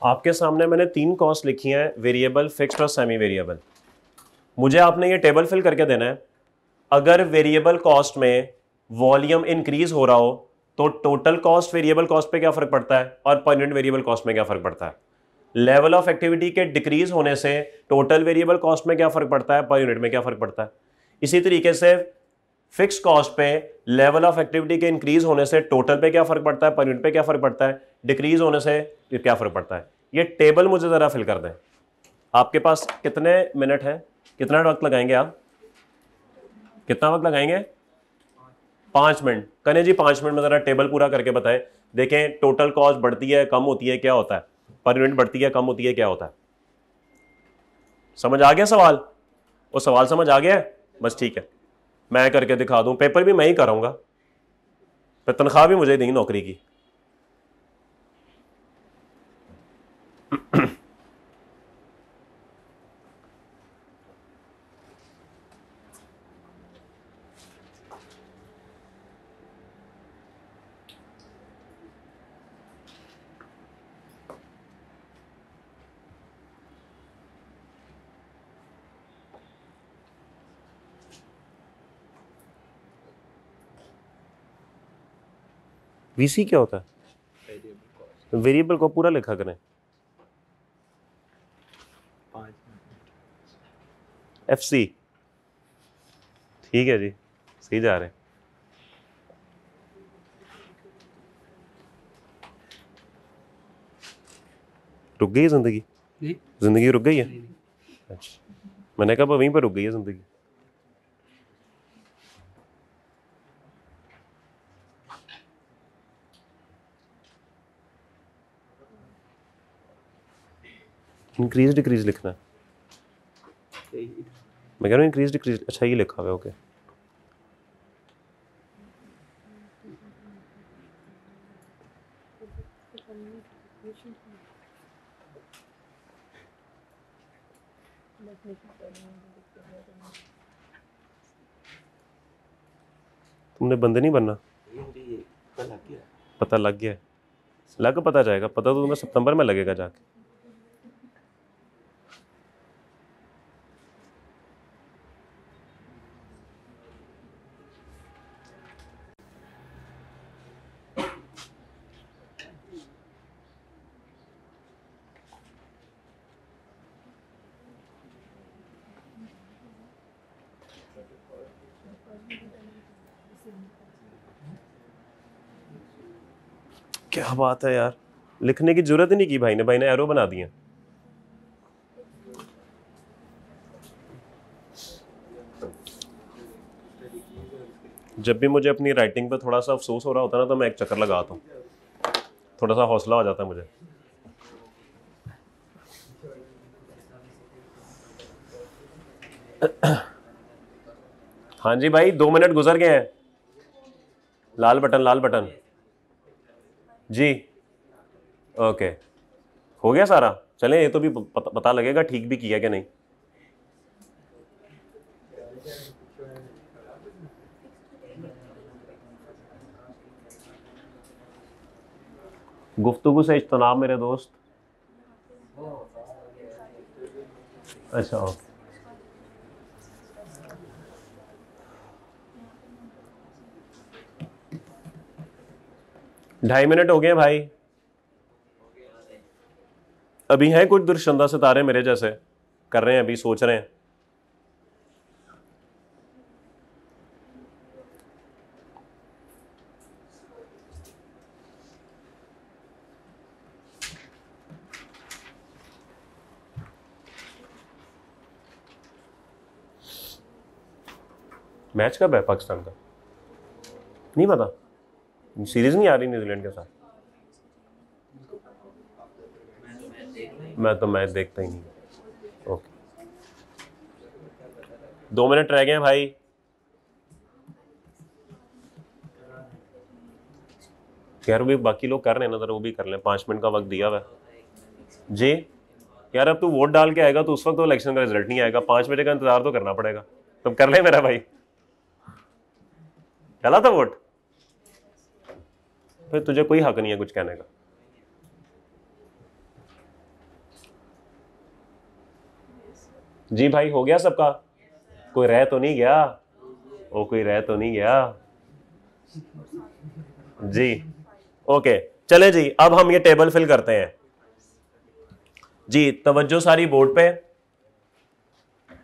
आपके सामने मैंने 3 कॉस्ट लिखी हैं, वेरिएबल, फिक्स्ड और सेमी वेरिएबल। मुझे आपने ये टेबल फिल करके देना है। अगर वेरिएबल कॉस्ट में वॉल्यूम इंक्रीज हो रहा हो तो टोटल कॉस्ट वेरिएबल कॉस्ट पे क्या फर्क पड़ता है और पर यूनिट वेरिएबल कॉस्ट में क्या फर्क पड़ता है। लेवल ऑफ एक्टिविटी के डिक्रीज होने से टोटल वेरिएबल कॉस्ट में क्या फर्क पड़ता है, पर यूनिट में क्या फर्क पड़ता है। इसी तरीके से फिक्स कॉस्ट पे लेवल ऑफ एक्टिविटी के इंक्रीज होने से टोटल पे क्या फर्क पड़ता है, पर यूनिट पे क्या फर्क पड़ता है, डिक्रीज होने से क्या फर्क पड़ता है। ये टेबल मुझे जरा फिल कर दें। आपके पास कितने मिनट है, कितना वक्त लगाएंगे आप? कितना वक्त लगाएंगे? 5 मिनट। कने जी 5 मिनट में जरा टेबल पूरा करके बताएं। देखें टोटल कॉस्ट बढ़ती है, कम होती है, क्या होता है, पर यूनिट बढ़ती है, कम होती है, क्या होता है। समझ आ गया सवाल? वो सवाल समझ आ गया? बस ठीक है, मैं करके दिखा दूं। पेपर भी मैं ही कराऊंगा, फिर तनख्वाह भी मुझे देंगी नौकरी की। वीसी क्या होता है? वेरिएबल को पूरा लिखा करें। एफसी, ठीक है जी, सही जा रहे हैं। रुक गई है जिंदगी? जिंदगी रुक गई है? अच्छा, मैंने कहा वहीं पर रुक गई है जिंदगी। इंक्रीज डिक्रीज लिखना है, मैं कह रहा हूँ इंक्रीज डिक्रीज। अच्छा ये लिखा हुआ है, ओके। तुमने बंद नहीं बनना, पता लग गया, लग पता जाएगा, पता तो तुम्हें सितंबर में लगेगा जाके। क्या बात है यार, लिखने की जरूरत ही नहीं की भाई ने एरो बना दिए। जब भी मुझे अपनी राइटिंग पे थोड़ा सा अफसोस हो रहा होता है ना, तो मैं एक चक्कर लगाता हूँ, थोड़ा सा हौसला हो जाता है मुझे। हाँ जी भाई, 2 मिनट गुजर गए हैं। लाल बटन, लाल बटन जी। ओके, हो गया सारा। चलें, ये तो भी पता लगेगा ठीक भी किया कि नहीं। गुफ्तगू से इज्तनाब मेरे दोस्त। अच्छा, ओके। 2.5 मिनट हो गए भाई। अभी हैं कुछ दुर्शंदा सितारे मेरे जैसे कर रहे हैं, अभी सोच रहे हैं। मैच कब है पाकिस्तान का? नहीं पता, सीरीज नहीं आ रही न्यूजीलैंड के साथ। मैं तो मैच देखता ही नहीं। ओके, 2 मिनट रह गए हैं भाई। यार भी बाकी लोग कर रहे हैं ना, वो भी कर लें, 5 मिनट का वक्त दिया हुआ है जी। यार अब तू वोट डाल के आएगा तो उस वक्त तो इलेक्शन का रिजल्ट नहीं आएगा, 5 बजे का इंतजार तो करना पड़ेगा। तुम कर ले मेरा भाई, चला था वोट, फिर तुझे कोई हक नहीं है कुछ कहने का। जी भाई, हो गया सबका? कोई रह तो नहीं गया? ओ, कोई रह तो नहीं गया जी? ओके, चले जी, अब हम ये टेबल फिल करते हैं जी। तवज्जो सारी बोर्ड पे।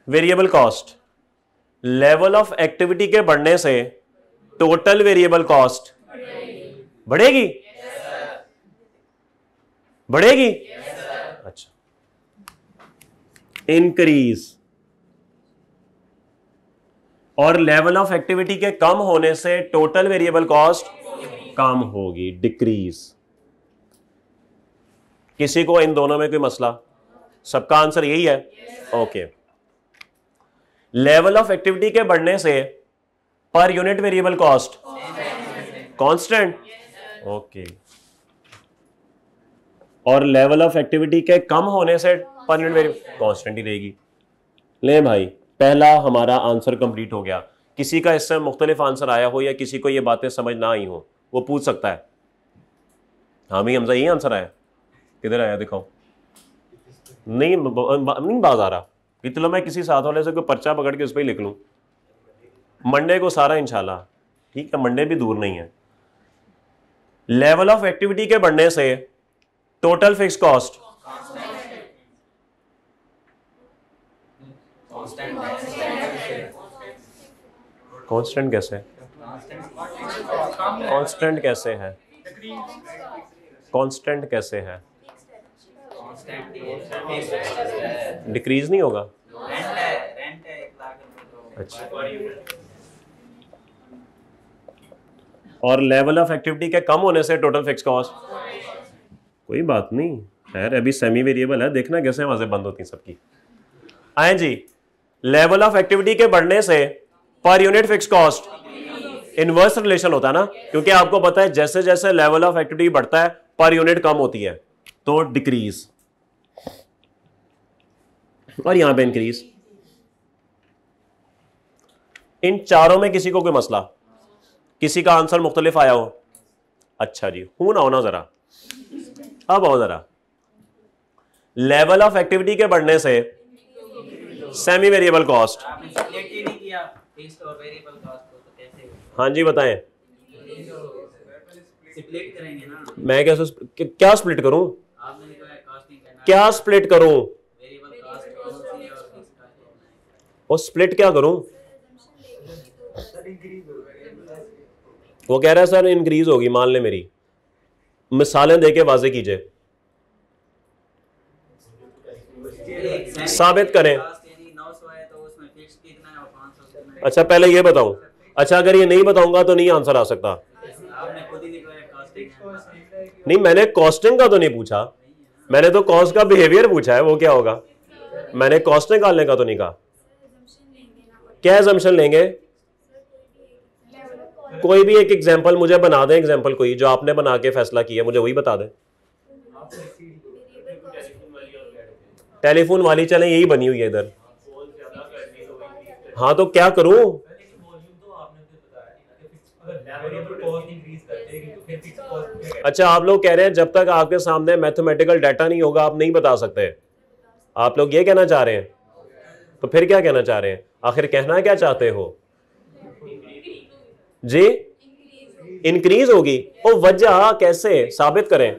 Variable cost, level of activity के बढ़ने से टोटल वेरिएबल कॉस्ट बढ़ेगी। बढ़ेगी? अच्छा, इंक्रीज। और लेवल ऑफ एक्टिविटी के कम होने से टोटल वेरिएबल कॉस्ट कम होगी, डिक्रीज। किसी को इन दोनों में कोई मसला? सबका आंसर यही है? ओके। लेवल ऑफ एक्टिविटी के बढ़ने से per unit variable cost constant. Okay. और लेवल ऑफ एक्टिविटी के कम होने से पर यूनिट वेरिएबल कांस्टेंट ही रहेगी। ले भाई, पहला हमारा आंसर कंप्लीट हो गया। किसी का इससे मुख्तलिफ आंसर आया हो या किसी को ये बातें समझ ना आई हो, वो पूछ सकता है। हाँ भाई हमजा, यही आंसर आया? किधर आया दिखाओ। नहीं बाज आ रहा कि चलो मैं किसी साथ वाले से कोई पर्चा पकड़ के उस पर ही लिख लूं। मंडे को सारा इंशाल्लाह, ठीक है, मंडे भी दूर नहीं है। लेवल ऑफ एक्टिविटी के बढ़ने से टोटल फिक्स कॉस्ट कांस्टेंट कैसे? कांस्टेंट कैसे है? कांस्टेंट कैसे है? डिक्रीज नहीं होगा? अच्छा। और लेवल ऑफ एक्टिविटी के कम होने से टोटल फिक्स कॉस्ट? कोई बात नहीं, खैर अभी सेमी वेरिएबल है, देखना कैसे आवाजें बंद होती हैं सबकी। आए जी, लेवल ऑफ एक्टिविटी के बढ़ने से per unit fix cost inverse relation होता है ना, क्योंकि आपको पता है जैसे जैसे लेवल ऑफ एक्टिविटी बढ़ता है पर यूनिट कम होती है तो डिक्रीज, और यहां पे इंक्रीज। इन चारों में किसी को कोई मसला, किसी का आंसर मुख्तलिफ आया हो? अच्छा जी, हूं ना होना जरा, अब आओ जरा। लेवल ऑफ एक्टिविटी के बढ़ने से सेमी वेरिएबल कॉस्ट, हाँ जी बताएं।
स्प्लिट करेंगे ना,
मैं कैसे क्या स्प्लिट करूं?
आपने कहा कास्टिंग करना,
क्या स्प्लिट करूं?
वेरिएबल कास्ट कौन सी है और किसका है?
और स्प्लिट क्या करूं? वो कह रहा है सर इंक्रीज होगी, मान ले मेरी, मिसालें देके वाजे कीजिए, साबित करें।
900 है तो उसमें फिक्स कितना है और 500 कितना है?
अच्छा पहले ये बताऊं, अच्छा अगर ये नहीं बताऊंगा तो नहीं आंसर आ सकता।
आपने खुद ही दिखाया कास्टिंग है।
नहीं, मैंने कॉस्टिंग का तो नहीं पूछा, मैंने तो कॉस्ट का बिहेवियर पूछा है, वो क्या होगा। मैंने कॉस्ट निकालने का तो नहीं कहा। क्या एजम्पशन लेंगे? कोई भी एक एग्जांपल मुझे बना दें, एग्जांपल कोई जो आपने बना के फैसला किया, मुझे वही बता दें। टेलीफोन वाली चलें, यही बनी हुई है इधर। हाँ तो क्या करूं? अच्छा आप लोग कह रहे हैं जब तक आपके सामने मैथमेटिकल डाटा नहीं होगा आप नहीं बता सकते, आप लोग ये कहना चाह रहे हैं? तो फिर क्या कहना चाह रहे हैं आखिर, कहना क्या चाहते हो जी? इंक्रीज होगी, ओ वजह कैसे साबित करें?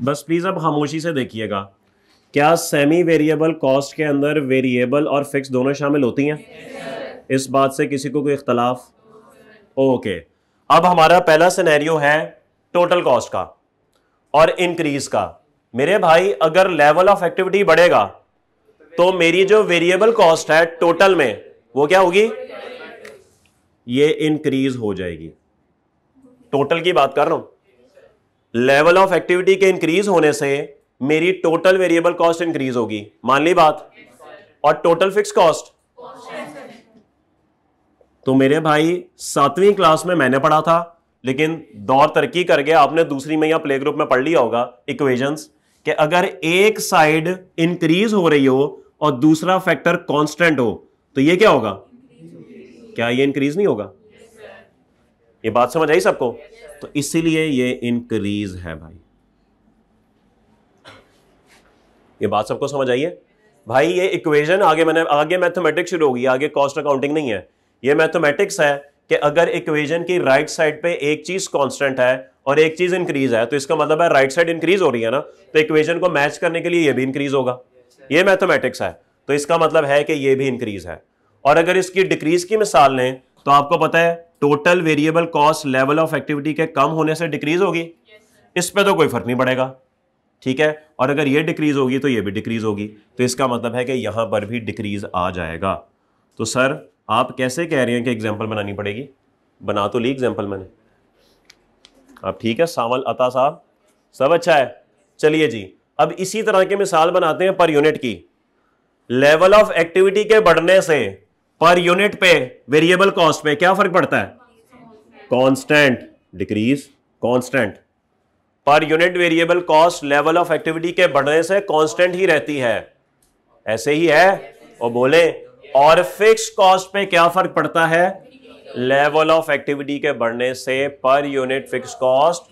बस प्लीज अब खामोशी से देखिएगा, क्या सेमी वेरिएबल कॉस्ट के अंदर वेरिएबल और फिक्स दोनों शामिल होती हैं? इस बात से किसी को कोई इख्तलाफ? ओके, अब हमारा पहला सिनेरियो है टोटल कॉस्ट का और इंक्रीज का। मेरे भाई अगर लेवल ऑफ एक्टिविटी बढ़ेगा तो मेरी जो वेरिएबल कॉस्ट है टोटल में वो क्या होगी? ये इंक्रीज हो जाएगी। टोटल की बात कर रहा हूं। लेवल ऑफ एक्टिविटी के इंक्रीज होने से मेरी टोटल वेरिएबल कॉस्ट इंक्रीज होगी, मान ली बात। और टोटल फिक्स कॉस्ट, तो मेरे भाई 7वीं क्लास में मैंने पढ़ा था, लेकिन दौर तरक्की कर गया, आपने दूसरी में या प्ले ग्रुप में पढ़ लिया होगा इक्वेशंस, कि अगर एक साइड इंक्रीज हो रही हो और दूसरा फैक्टर कांस्टेंट हो तो ये क्या होगा? क्या ये इंक्रीज नहीं होगा? ये बात समझ आई सबको? तो इसीलिए ये इंक्रीज है भाई। ये बात सबको समझ आई है भाई? ये इक्वेशन आगे मैथमेटिक्स शुरू होगी, आगे कॉस्ट अकाउंटिंग नहीं है, ये मैथमेटिक्स है कि अगर इक्वेशन की राइट साइड पे एक चीज कांस्टेंट है और एक चीज इंक्रीज है तो इसका मतलब है राइट साइड इंक्रीज हो रही है ना, तो इक्वेशन को मैच करने के लिए ये भी इंक्रीज होगा। ये मैथमेटिक्स है, तो इसका मतलब है कि ये भी इंक्रीज है। और अगर इसकी डिक्रीज की मिसाल लें तो आपको पता है total variable cost level of activity के कम होने से डिक्रीज होगी, इस पे तो कोई फर्क नहीं पड़ेगा, ठीक है। और अगर ये डिक्रीज होगी तो ये भी डिक्रीज होगी, तो इसका मतलब है कि यहां पर भी डिक्रीज आ जाएगा। तो सर आप कैसे कह रहे हैं कि एग्जाम्पल बनानी पड़ेगी? बना तो ली एग्जाम्पल मैंने, अब ठीक है सावल अता साहब, सब अच्छा है। चलिए जी, अब इसी तरह की मिसाल बनाते हैं पर यूनिट की। लेवल ऑफ एक्टिविटी के बढ़ने से पर यूनिट पे वेरिएबल कॉस्ट पे क्या फर्क पड़ता है? Constant, decrease, constant. Per unit variable cost level of activity के बढ़ने से कांस्टेंट ही रहती है, ऐसे ही है। और बोले और फिक्स कॉस्ट पे क्या फर्क पड़ता है? लेवल ऑफ एक्टिविटी के बढ़ने से per unit fix cost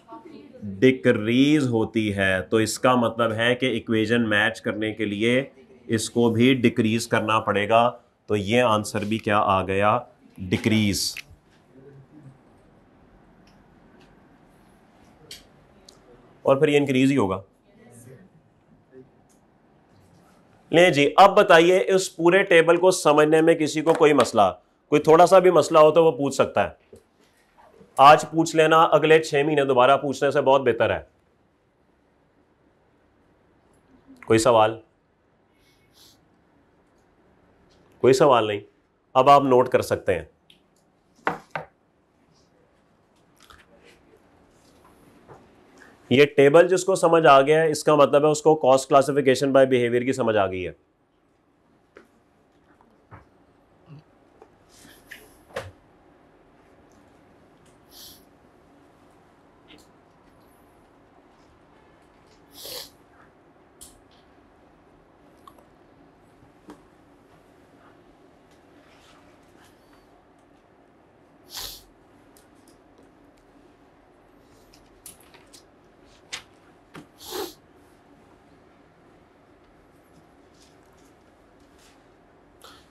decrease होती है। तो इसका मतलब है कि इक्वेशन मैच करने के लिए इसको भी डिक्रीज करना पड़ेगा। तो ये आंसर भी क्या आ गया? डिक्रीज। और फिर ये इंक्रीज ही होगा। ले जी, अब बताइए इस पूरे टेबल को समझने में किसी को कोई मसला, कोई थोड़ा सा भी मसला हो तो वो पूछ सकता है। आज पूछ लेना, अगले 6 महीने दोबारा पूछने से बहुत बेहतर है। कोई सवाल? कोई सवाल नहीं? अब आप नोट कर सकते हैं। ये टेबल जिसको समझ आ गया है इसका मतलब है उसको कॉस्ट क्लासिफिकेशन बाय बिहेवियर की समझ आ गई है।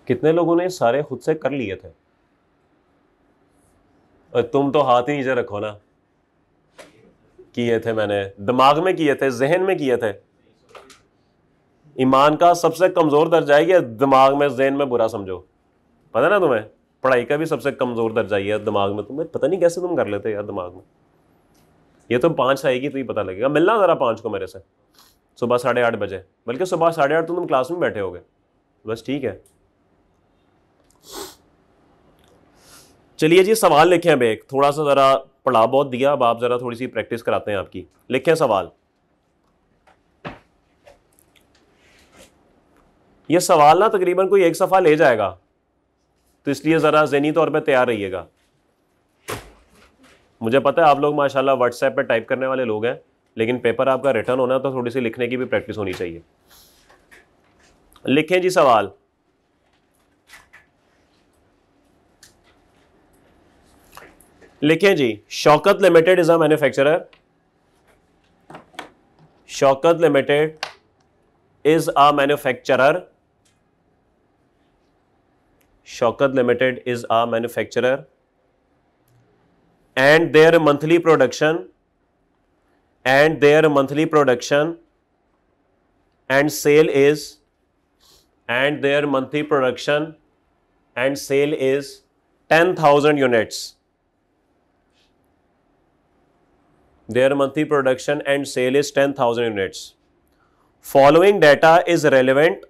कितने लोगों ने सारे खुद से कर लिए थे? और तुम तो हाथ ही नीचे रखो ना। किए थे मैंने, दिमाग में किए थे, जहन में किए थे। ईमान का सबसे कमजोर दर्जा है ये दिमाग में, जहन में बुरा समझो। पता ना तुम्हें, पढ़ाई का भी सबसे कमजोर दर्जा ही है दिमाग में। तुम्हें पता नहीं कैसे तुम कर लेते यार दिमाग में। ये तो 5 आएगी तो ही पता लगेगा। मिलना जरा 5 को मेरे से, सुबह 8:30 बजे। बल्कि सुबह 8:30 तो तुम क्लास में बैठे होगे। बस ठीक है। चलिए जी, सवाल लिखें। अब एक थोड़ा सा जरा पढ़ा बहुत दिया, अब आप जरा थोड़ी सी प्रैक्टिस कराते हैं आपकी। लिखें सवाल। ये सवाल ना तकरीबन कोई 1 सफ़ा ले जाएगा, तो इसलिए ज़रा ज़हनी तौर पे तैयार रहिएगा। मुझे पता है आप लोग माशाल्लाह व्हाट्सएप पे टाइप करने वाले लोग हैं, लेकिन पेपर आपका रिटर्न होना तो थोड़ी सी लिखने की भी प्रैक्टिस होनी चाहिए। लिखें जी सवाल। लिखें जी, Shaukat limited is a manufacturer. Shaukat limited is a manufacturer. Shaukat limited is a manufacturer and their monthly production and sale is 10,000 units. Their monthly production and sale is 10,000 units. Following data is relevant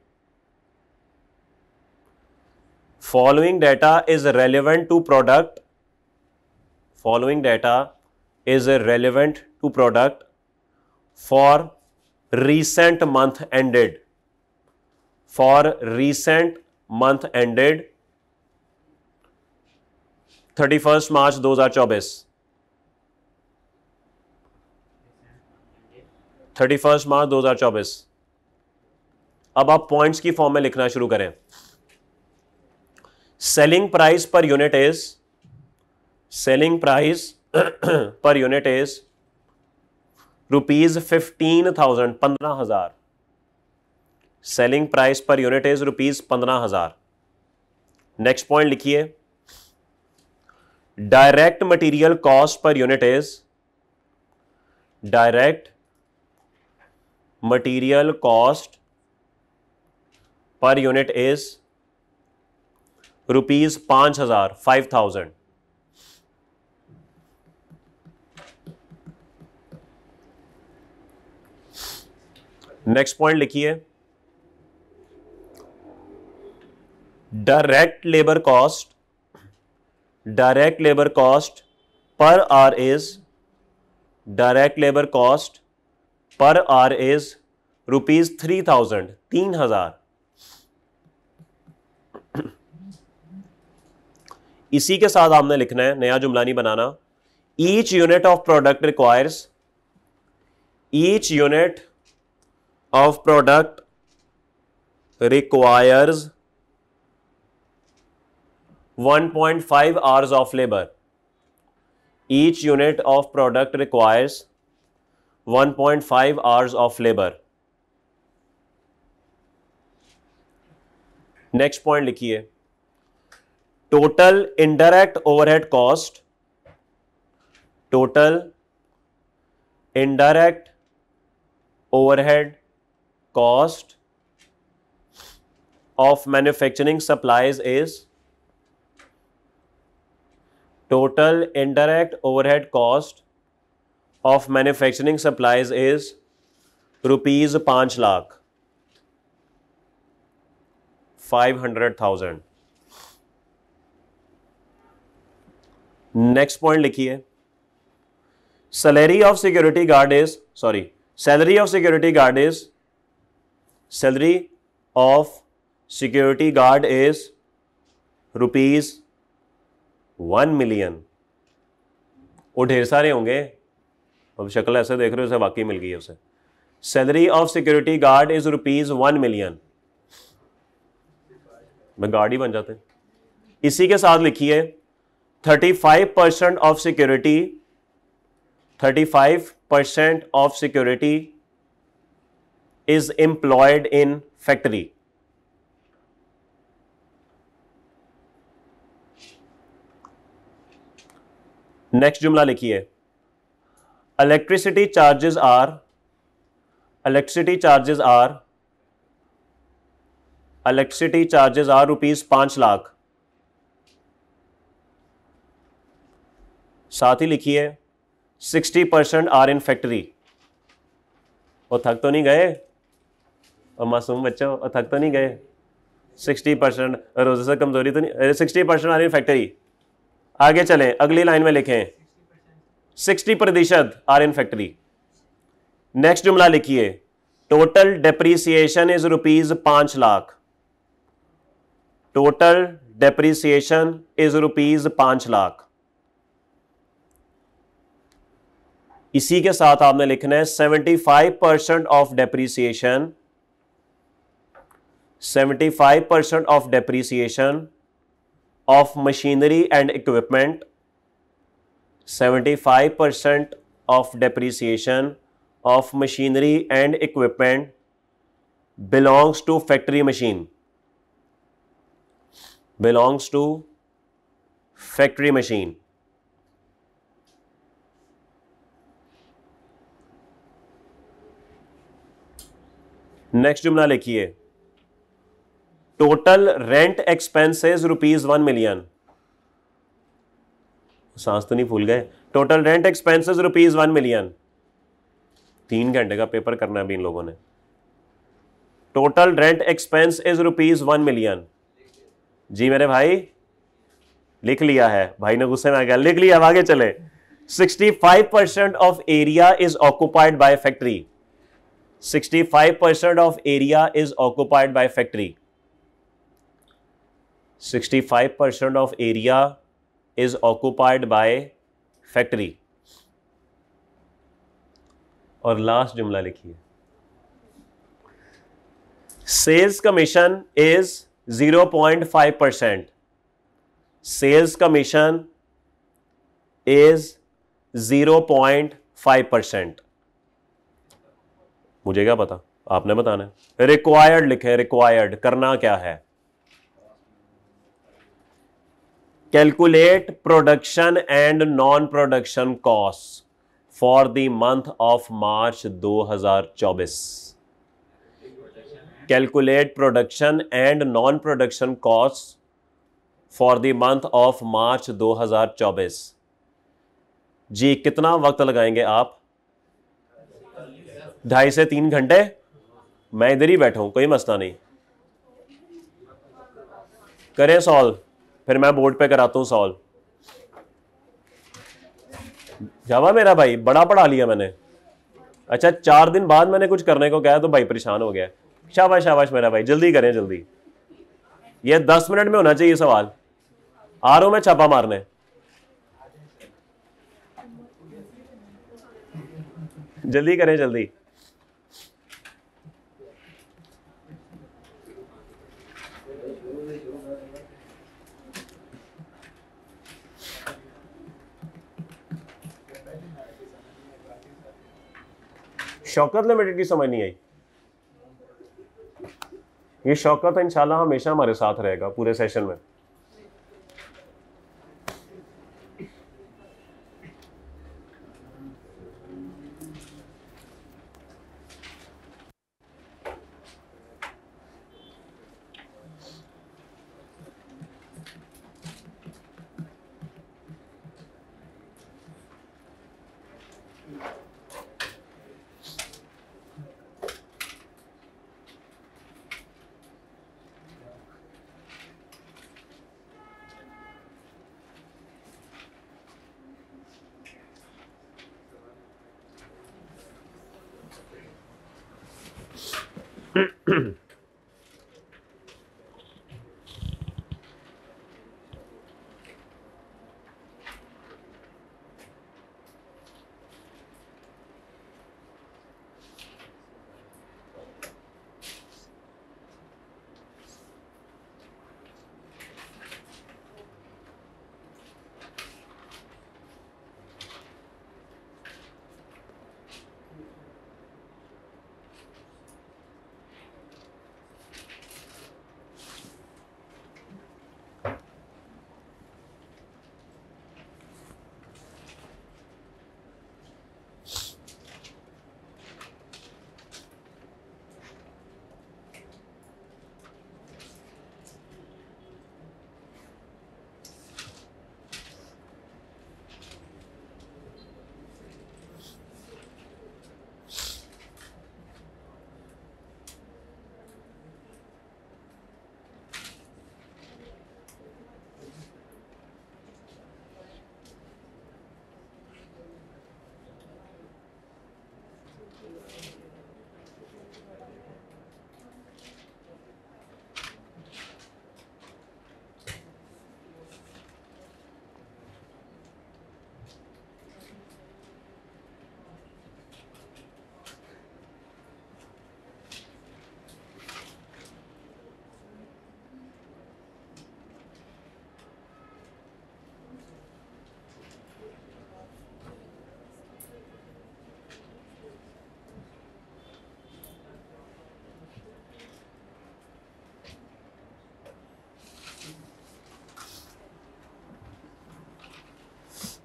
to product. Following data is relevant to product for recent month ended. For recent month ended 31 मार्च 2024। 31 मार्च 2024। अब आप points की form में लिखना शुरू करें। Selling price per unit is ₹15,000, 15,000। Selling price per unit is ₹15,000। Next point लिखिए, direct material cost per unit is ₹5,000, 5,000। Next point लिखिए, direct labour cost per hour is ₹3,000, 3,000। इसी के साथ आपने लिखना है, नया जुमला नहीं बनाना। Each unit of product requires 1.5 hours of labor. Each unit of product requires 1.5 hours of labor. Next point लिखिए, total indirect overhead cost of manufacturing supplies is total indirect overhead cost of manufacturing supplies is rupees 5 lakh, 500,000। Next point लिखिए, salary of security guard is salary of security guard is salary of security guard is ₹1 million. वो ढेर सारे होंगे, अब शक्ल ऐसे देख रहे हो, उसे वाकई मिल गई है उसे। Salary of security guard is ₹1 million. मैं गार्ड ही बन जाते हैं। इसी के साथ लिखिए 35% of security, 35% of security is employed in factory. Next जुमला लिखिए इलेक्ट्रिसिटी चार्जेस आर ₹5 लाख। साथ ही लिखिए 60% आर इन फैक्ट्री। और थक तो नहीं गए और मासूम बच्चों, और थक तो नहीं गए? 60% रोजे से कमजोरी तो नहीं? 60% आर इन फैक्ट्री। आगे चलें, अगली लाइन में लिखें 60% आर इन फैक्ट्री। नेक्स्ट जुमला लिखिए total depreciation is ₹5 lakh. Total depreciation is ₹5 lakh. इसी के साथ आपने लिखना है 75% of depreciation, 75% of depreciation of machinery and equipment, 75% of depreciation of machinery and equipment belongs to factory machine, belongs to factory machine। Next जुमला लिखिए टोटल रेंट एक्सपेंसेस ₹1 मिलियन। सांस तो नहीं भूल गए? Total rent expenses ₹1 million. 3 घंटे का paper करना है अभी इन लोगों ने। Total rent expense is ₹1 million. जी मेरे भाई, लिख लिया है। भाई ने गुस्से में आ गया, लिख लिया। अब आगे चले। 65% of area is occupied by factory. 65% of area is occupied by factory. 65% of area is occupied by factory। और लास्ट जुमला लिखिए sales commission is 0.5%। Sales commission is 0.5%। मुझे क्या पता, आपने बताना है। रिक्वायर्ड लिखे, रिक्वायर्ड करना क्या है? Calculate production and non-production costs for the month of March 2024। Calculate production and non-production costs for the month of March 2024। जी कितना वक्त लगाएंगे आप? 2.5 से 3 घंटे। मैं इधर ही बैठा हूं, कोई मसला नहीं। करें सॉल्व, फिर मैं बोर्ड पे कराता हूं सॉल्व। जावा मेरा भाई, बड़ा पढ़ा लिया मैंने। अच्छा 4 दिन बाद मैंने कुछ करने को कहा तो भाई परेशान हो गया। शाबाश शाबाश मेरा भाई, जल्दी करें जल्दी। ये 10 मिनट में होना चाहिए सवाल। आ रहा हूं मैं छापा मारने। जल्दी करें जल्दी। शौकत लिमिटेड की समझ नहीं आई। ये शौकत इंशाल्लाह हमेशा हमारे साथ रहेगा पूरे सेशन में।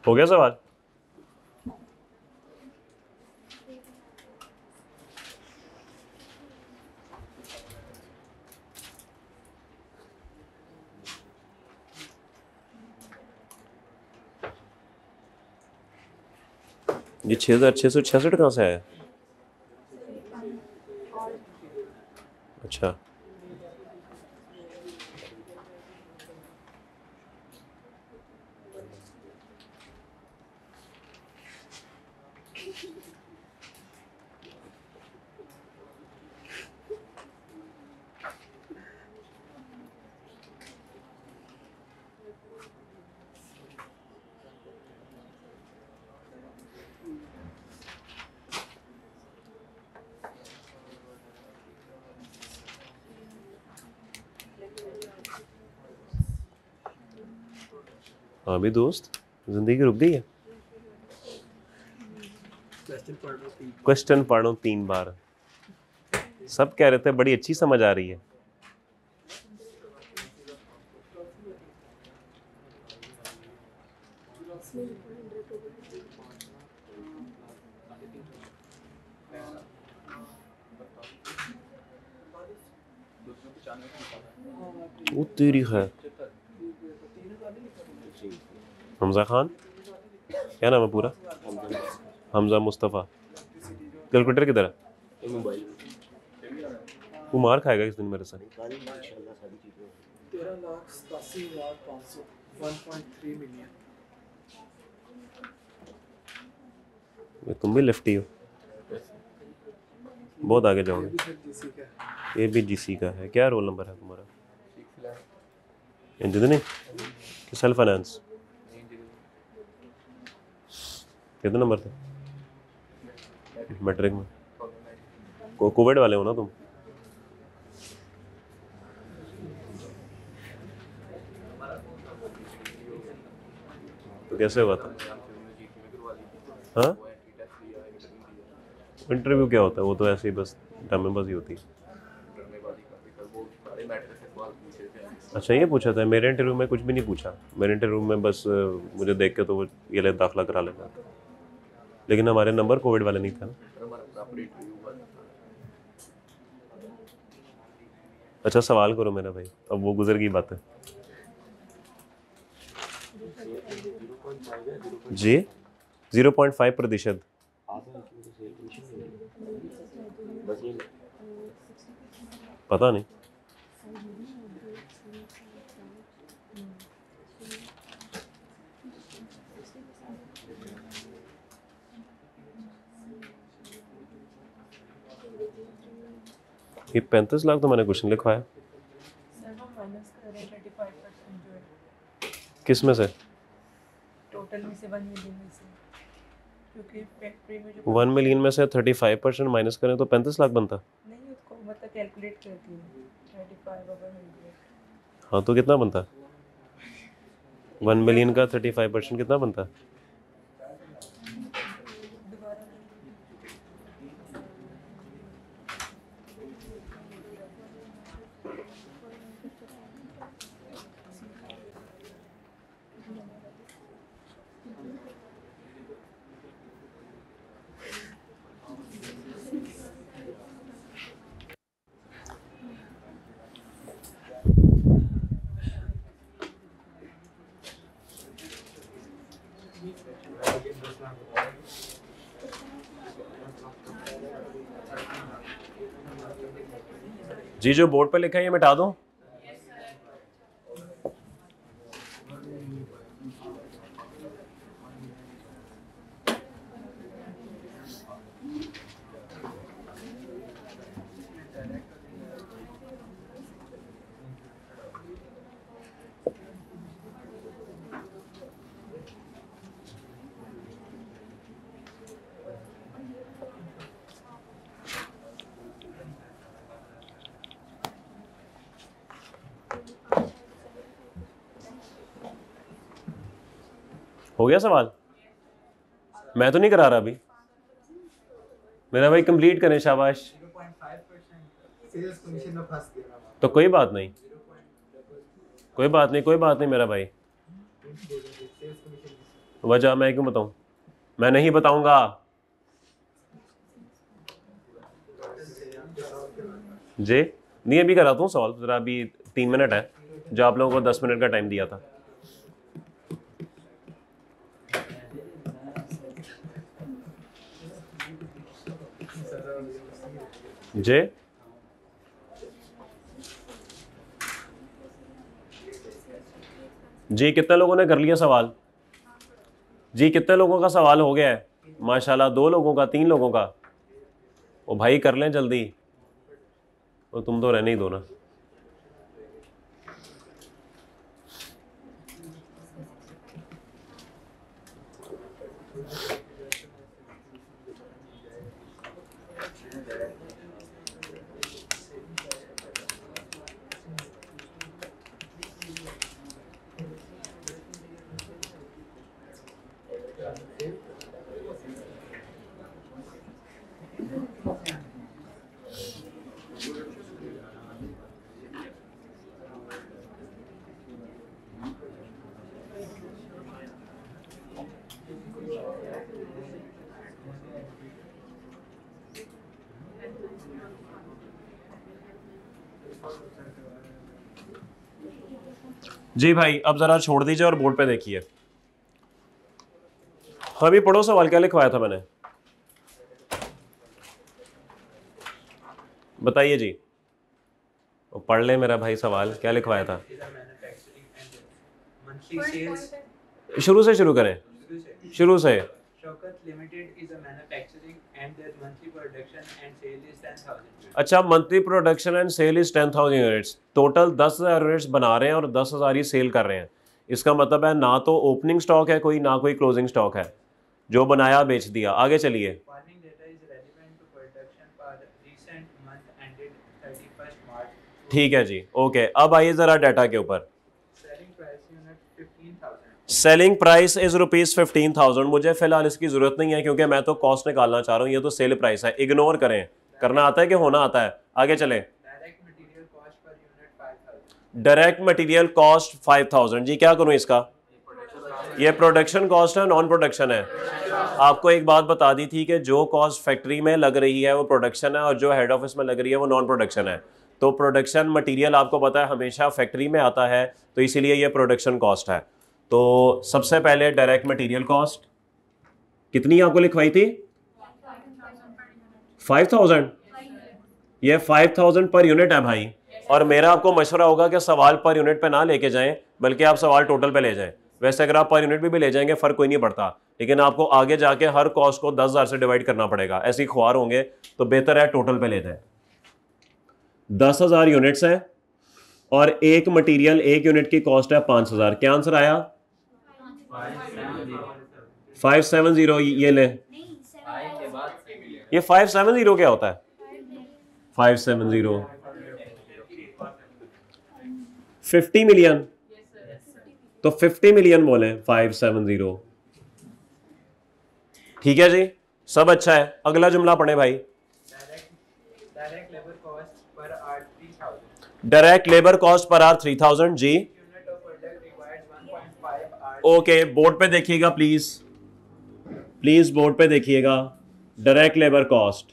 हो गया सवाल? ये 6,666 कहाँ से आया? अच्छा, हाँ भी दोस्त, जिंदगी रुक गई है। क्वेश्चन पढ़ो 3 बार। सब कह रहे थे बड़ी अच्छी समझ आ रही है। वो तेरी है। हमजा खान, क्या नाम है पूरा? हमजा मुस्तफ़ा। कैलकुलेटर किधर है? वो मार खाएगा इस दिन मेरे साथ।
13,87,500 1.3 मिलियन।
तुम भी लेफ्टी हो, बहुत आगे जाओगे। ये भी जीसी का है। क्या रोल नंबर है तुम्हारा? इंजीनियरिंग कि सेल्फ फाइनेंस? कितने नंबर थे मैट्रिक में? कोविड वाले हो ना तुम? तो कैसे हुआ था? हाँ, इंटरव्यू क्या होता है? वो तो ऐसे ही बस ड्रामेबाजी होती है। अच्छा, ये पूछा था? मेरे इंटरव्यू में कुछ भी नहीं पूछा। मेरे इंटरव्यू में बस मुझे देख के तो वो ये ले दाखिला करा लेना था, लेकिन हमारे नंबर कोविड वाले नहीं था ना। अच्छा, सवाल करो मेरा भाई, अब वो गुजर गई बात है जी। 0.5%। पता नहीं। ये 35 लाख तो मैंने कुछ नहीं लिखवाया।
सर हम माइनस कर रहे हैं 35% जो है
किस में से?
टोटल में से 1 मिलियन में से, क्योंकि फैक्ट्री में जो
1 मिलियन में से 35% माइनस करें तो 35 लाख बनता।
नहीं उसको मतलब कैलकुलेट करती है 35 ओवर 100।
हाँ तो कितना बनता? 1 मिलियन का 35% कितना बनता?
दोबारा
जी जो बोर्ड पे लिखा है ये मिटा दूं? हो गया सवाल? मैं तो नहीं करा रहा अभी। मेरा भाई कंप्लीट करें, शाबाश।
0.5% सेल्स कमीशन में फंस गया।
तो कोई बात नहीं, कोई बात नहीं, कोई बात नहीं मेरा भाई। वजह मैं क्यों बताऊं? मैं नहीं बताऊंगा। जी नहीं अभी कराता हूँ सॉल्व, जरा अभी 3 मिनट है, जो आप लोगों को 10 मिनट का टाइम दिया था। जी जी कितने लोगों ने कर लिया सवाल? जी कितने लोगों का सवाल हो गया है? माशाल्लाह 2 लोगों का, 3 लोगों का। ओ भाई कर लें जल्दी, और तुम तो रहने ही दो ना। जी भाई अब जरा छोड़ दीजिए और बोर्ड पे देखिए। हाँ भी पढ़ो सवाल, क्या लिखवाया था मैंने? बताइए जी, पढ़ ले मेरा भाई सवाल, क्या लिखवाया था? शुरू से शुरू करें, शुरू से।
Shaukat limited is a manufacturing and their monthly production and sale is 10,000।
अच्छा, monthly production and sale is 10,000 units. Total 10,000 units बना रहे हैं और 10,000 ही सेल कर रहे हैं। इसका मतलब है ना तो ओपनिंग स्टॉक है कोई, ना कोई क्लोजिंग स्टॉक है, जो बनाया बेच दिया। आगे चलिए।
Following data is relevant to production for recent month ended 31 March.
ठीक है जी, ओके। अब आइए जरा डाटा के ऊपर।
Selling price unit 15,000।
Selling price is ₹15,000। मुझे फिलहाल इसकी जरूरत नहीं है क्योंकि मैं तो कॉस्ट निकालना चाह रहा हूँ। ये तो सेल प्राइस है, इग्नोर करें। करना आता है कि होना आता है? आगे चले।
Direct material cost per unit 5,000।
Direct material cost 5,000। जी क्या करूँ इसका? ये प्रोडक्शन कॉस्ट है, नॉन प्रोडक्शन है? आपको एक बात बता दी थी कि जो कॉस्ट फैक्ट्री में लग रही है वो प्रोडक्शन है और जो हेड ऑफिस में लग रही है वो नॉन प्रोडक्शन है। तो प्रोडक्शन मटेरियल आपको पता है हमेशा फैक्ट्री में आता है, तो इसीलिए ये प्रोडक्शन कॉस्ट है। तो सबसे पहले डायरेक्ट मटेरियल कॉस्ट कितनी आपको लिखवाई थी? 5,000। ये 5,000 पर यूनिट है भाई। और मेरा आपको मशवरा होगा कि सवाल पर यूनिट पे ना लेके जाएं, बल्कि आप सवाल टोटल पे ले जाएं। वैसे अगर आप पर यूनिट भी ले जाएंगे फर्क कोई नहीं पड़ता, लेकिन आपको आगे जाके हर कॉस्ट को 10,000 से डिवाइड करना पड़ेगा। ऐसे ही ख्वार होंगे तो बेहतर है टोटल पे ले जाएं। 10,000 यूनिट्स हैं और एक मटेरियल, एक यूनिट की कॉस्ट है 5,000। क्या आंसर आया? 570। ये ले, ये 570 क्या होता है? 570 50 मिलियन, तो 50 मिलियन बोले 570। ठीक है जी, सब अच्छा है। अगला जुमला पढ़े भाई।
Direct labour cost per hour 3000।
Direct labour cost per hour 3000 जी।
Unit of product required 1.5 hour.
Okay, board पे देखिएगा प्लीज, प्लीज बोर्ड पे देखिएगा। डायरेक्ट लेबर कॉस्ट,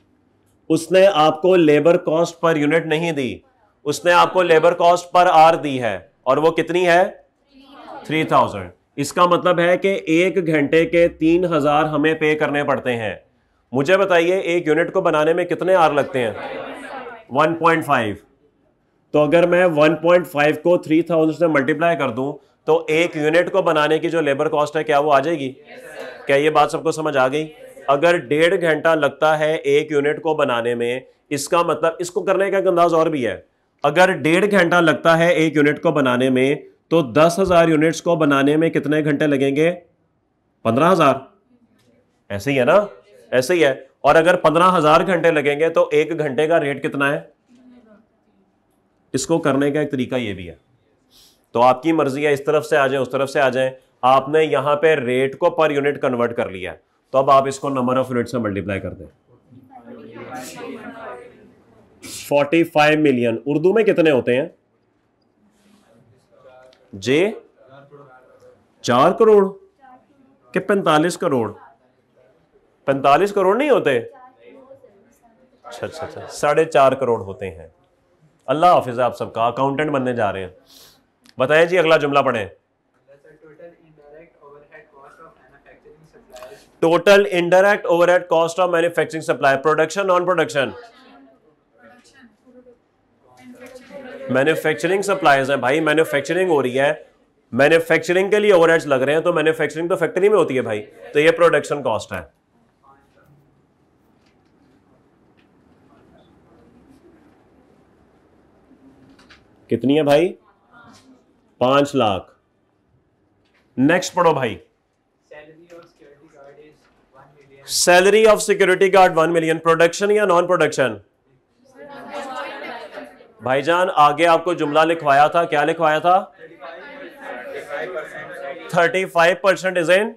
उसने आपको लेबर कॉस्ट पर यूनिट नहीं दी, उसने आपको लेबर कॉस्ट पर आवर दी है, और वो कितनी है? 3000। इसका मतलब है कि 1 घंटे के 3000 हमें पे करने पड़ते हैं। मुझे बताइए एक यूनिट को बनाने में कितने आवर लगते हैं? 1.5। तो अगर मैं 1.5 को 3000 से मल्टीप्लाई कर दूं तो एक यूनिट को बनाने की जो लेबर कॉस्ट है क्या वो आ जाएगी? क्या ये बात सबको समझ आ गई? अगर 1.5 घंटा लगता है एक यूनिट को बनाने में, इसका मतलब, इसको करने का एक अंदाज और भी है, अगर 1.5 घंटा लगता है एक यूनिट को बनाने में तो 10,000 यूनिट्स को बनाने में कितने घंटे लगेंगे? 15,000। ऐसे ही है ना? ऐसे ही है। और अगर 15,000 घंटे लगेंगे तो एक घंटे का रेट कितना है? इसको करने का एक तरीका ये भी है। तो आपकी मर्जी है, इस तरफ से आ जाए, उस तरफ से आ जाए। आपने यहां पे रेट को पर यूनिट कन्वर्ट कर लिया, तो अब आप इसको नंबर ऑफ यूनिट से मल्टीप्लाई कर दें। 45 मिलियन उर्दू में कितने होते हैं जे? 4 करोड़ के 45 करोड़? 45 करोड़ नहीं होते? अच्छा अच्छा अच्छा, 4.5 करोड़ होते हैं। अल्लाह हाफिज आप सबका, अकाउंटेंट बनने जा रहे हैं। बताएं जी, अगला जुमला पढ़ें। Total indirect overhead cost of manufacturing supply. Production, non production? Manufacturing supplies है भाई, मैन्युफैक्चरिंग हो रही है, मैन्युफैक्चरिंग के लिए ओवरहेड्स लग रहे हैं, तो मैन्युफैक्चरिंग तो फैक्ट्री में होती है भाई, तो ये प्रोडक्शन कॉस्ट है। कितनी है भाई? 5 लाख। नेक्स्ट पढ़ो भाई। Salary of security guard 1 million. Production या नॉन प्रोडक्शन? भाईजान आगे आपको जुमला लिखवाया था, क्या लिखवाया था? 35% इज इन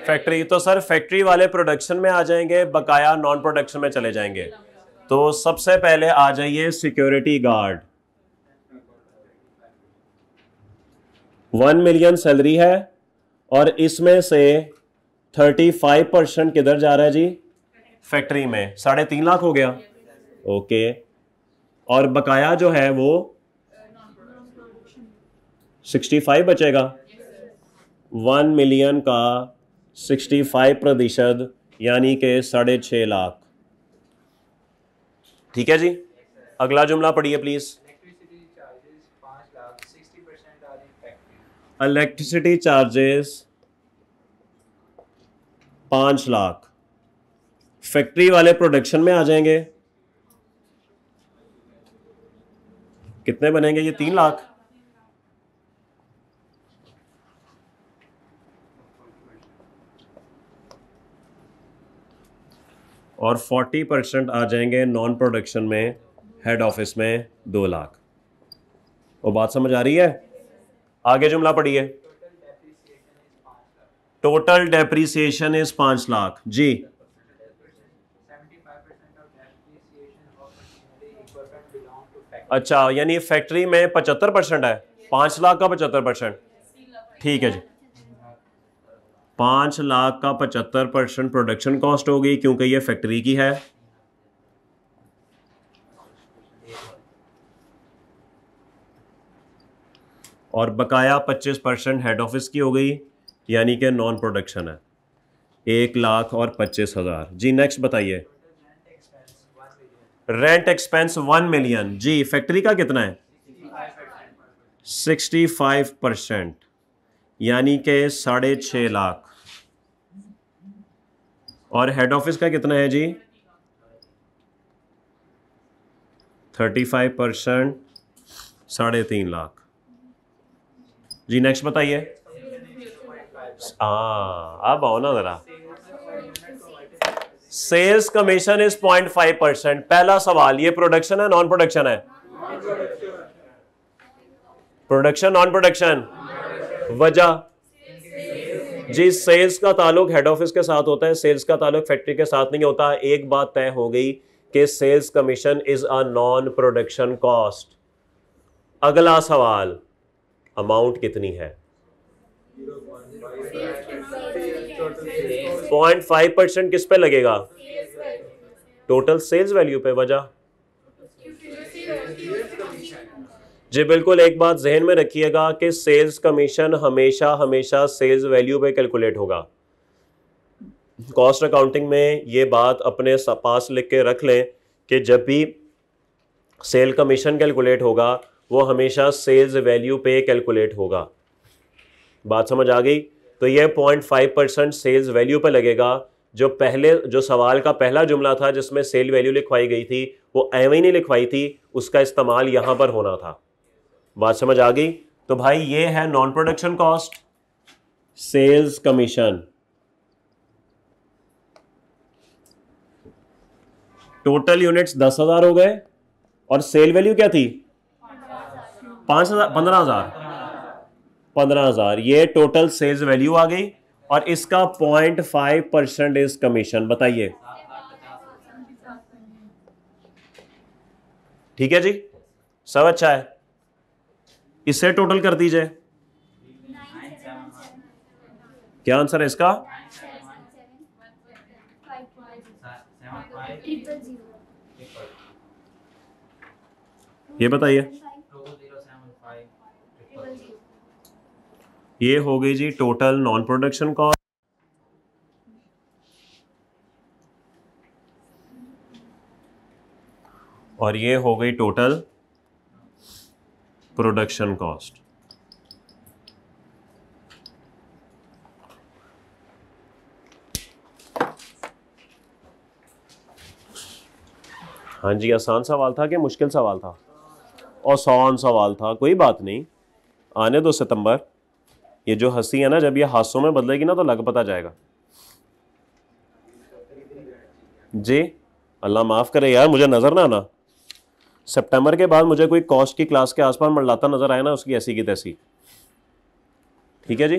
फैक्ट्री। तो सर फैक्ट्री वाले प्रोडक्शन में आ जाएंगे, बकाया नॉन प्रोडक्शन में चले जाएंगे। तो सबसे पहले आ जाइए सिक्योरिटी गार्ड। 1 मिलियन सैलरी है और इसमें से 35% किधर जा रहा है जी? फैक्ट्री में। 3.5 लाख हो गया। ओके, और बकाया जो है वो 65 बचेगा। 1 मिलियन का 65% यानी कि 6.5 लाख। ठीक है जी, अगला जुमला पढ़िए please. Electricity charges 5 lakh. Factory वाले प्रोडक्शन में आ जाएंगे, कितने बनेंगे ये? 3 लाख। और 40% आ जाएंगे नॉन प्रोडक्शन में, हेड ऑफिस में 2 लाख। वो बात समझ आ रही है? आगे जुमला पढ़िए। टोटल डेप्रीसिएशन इज 5 लाख जी। अच्छा, यानी फैक्ट्री में 75% है, 5 लाख का 75%। ठीक है जी, 5 लाख का 75% प्रोडक्शन कॉस्ट होगी क्योंकि ये फैक्ट्री की है। और बकाया 25% हेड ऑफिस की हो गई, यानी कि नॉन प्रोडक्शन है। 1 लाख और 25,000 जी। नेक्स्ट बताइए। रेंट एक्सपेंस 1 मिलियन जी। फैक्ट्री का कितना है? 65%, यानी कि 6.5 लाख। और हेड ऑफिस का कितना है जी? 35%, 3.5 लाख। जी नेक्स्ट बताइए। अब आओ ना जरा। Sales commission is 0.5%। पहला सवाल, ये प्रोडक्शन है नॉन प्रोडक्शन है? Production non production? वजह जी, सेल्स का ताल्लुक हेड ऑफिस के साथ होता है, सेल्स का ताल्लुक फैक्ट्री के साथ नहीं होता। एक बात तय हो गई कि sales commission is a non production cost. अगला सवाल, अमाउंट कितनी है? 0.5% किस पे लगेगा? टोटल सेल्स वैल्यू पे। वजह जी बिल्कुल, एक बात जहन में रखिएगा कि सेल्स कमीशन हमेशा हमेशा सेल्स वैल्यू पे कैलकुलेट होगा। कॉस्ट अकाउंटिंग में ये बात अपने पास लिख के रख लें कि जब भी सेल कमीशन कैलकुलेट होगा वो हमेशा सेल्स वैल्यू पे कैलकुलेट होगा। बात समझ आ गई? तो ये 0.5% सेल्स वैल्यू पे लगेगा। जो सवाल का पहला जुमला था जिसमें सेल वैल्यू लिखवाई गई थी वो एवं ही नहीं लिखवाई थी, उसका इस्तेमाल यहां पर होना था। बात समझ आ गई? तो भाई ये है non production cost, sales commission. Total units 10,000 हो गए और सेल वैल्यू क्या थी? 5,000, 15,000। ये टोटल सेल्स वैल्यू आ गई और इसका 0.5% इज कमीशन। बताइए, ठीक है जी, सब अच्छा है। इसे टोटल कर दीजिए, क्या आंसर है इसका? ये बताइए। ये हो गई जी टोटल नॉन प्रोडक्शन कॉस्ट और ये हो गई टोटल प्रोडक्शन कॉस्ट। हाँ जी, आसान सवाल था कि मुश्किल सवाल था? आसान सवाल था, कोई बात नहीं, आने दो सितंबर। ये जो हंसी है ना, जब ये हादसों में बदलेगी ना तो लग पता जाएगा जी। अल्लाह माफ़ करे यार, मुझे नज़र ना आना। सितंबर के बाद मुझे कोई कॉस्ट की क्लास के आसपास मंडलाता नजर आया ना, उसकी ऐसी की तैसी। ठीक है जी।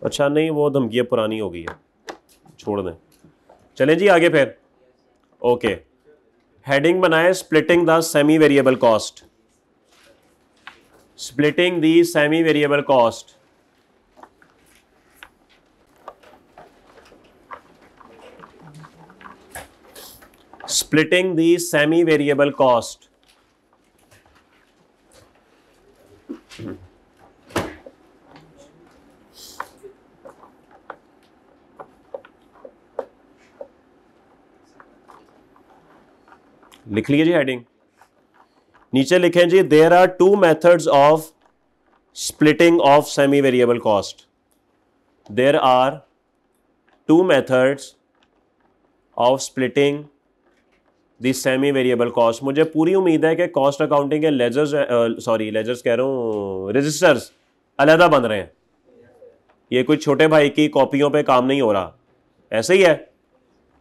अच्छा नहीं, वो धमकियाँ पुरानी हो गई है, छोड़ दें। चलें जी आगे फिर। ओके, हेडिंग बनाए splitting the semi variable cost. Splitting the semi variable cost. Splitting the semi-variable cost. लिख लीजिए जी हेडिंग। नीचे लिखें जी, there are 2 methods of splitting of semi-variable cost. There are 2 methods of splitting the semi variable cost. मुझे पूरी उम्मीद है कि cost accounting के लेजर्स कह रहा हूँ, रजिस्टर्स अलहदा बन रहे हैं। ये कोई छोटे भाई की कॉपियों पे काम नहीं हो रहा, ऐसे ही है।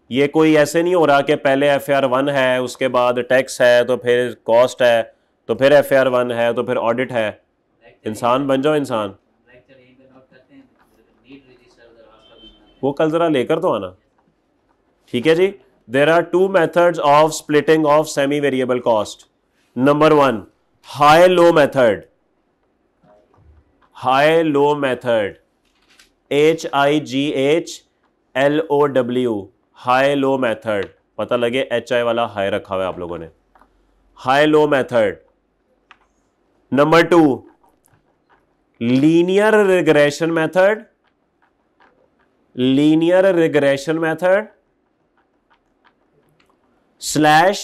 ये कोई ऐसे नहीं हो रहा कि पहले FAR 1 है, उसके बाद टैक्स है, तो फिर कॉस्ट है, तो फिर FAR 1 है, तो फिर ऑडिट है। इंसान बन जाओ इंसान। वो कल जरा लेकर तो आना, ठीक है जी। There are 2 methods of splitting of semi-variable cost. Number 1, high-low method. High-low method. HIGHLOW. High-low method. पता लगे HI वाला हाई रखा हुआ है आप लोगों ने। High-low method. Number 2, linear regression method. Linear regression method. /SLASH।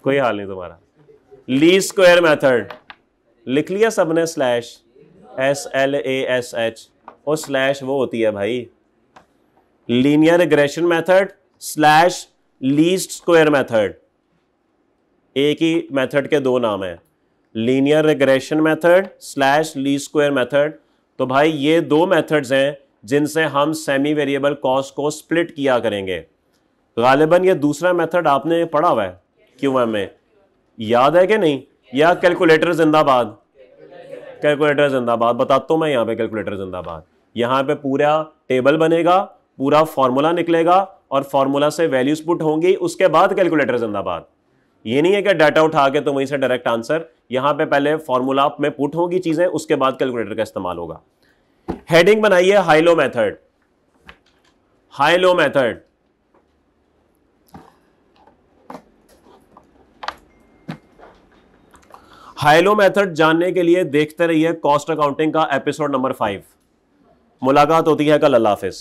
कोई हाल नहीं तुम्हारा। लीस्ट स्क्वायर मेथड लिख लिया सबने, SLASH और स्लैश वो होती है भाई linear regression method slash least square method. एक ही मेथड के दो नाम है, linear regression method slash least square method. तो भाई ये दो मेथड्स हैं जिनसे हम सेमी वेरिएबल कॉस्ट को स्प्लिट किया करेंगे। गालिबन ये दूसरा मेथड आपने पढ़ा हुआ है QM में, याद है कि नहीं? या कैलकुलेटर जिंदाबाद, कैलकुलेटर जिंदाबाद। बताता हूं मैं यहाँ पे कैलकुलेटर जिंदाबाद। यहाँ पे पूरा टेबल बनेगा, पूरा फॉर्मूला निकलेगा और फॉर्मूला से वैल्यूज पुट होंगी, उसके बाद कैलकुलेटर जिंदाबाद। ये नहीं है कि डाटा उठा के तो वहीं से डायरेक्ट आंसर, यहां पे पहले फॉर्मूला में पुट होंगी चीजें, उसके बाद कैलकुलेटर का इस्तेमाल होगा। हेडिंग बनाइए high low method, high low method. High low method जानने के लिए देखते रहिए कॉस्ट अकाउंटिंग का एपिसोड नंबर 5। मुलाकात होती है कल। अल्लाह हाफिज।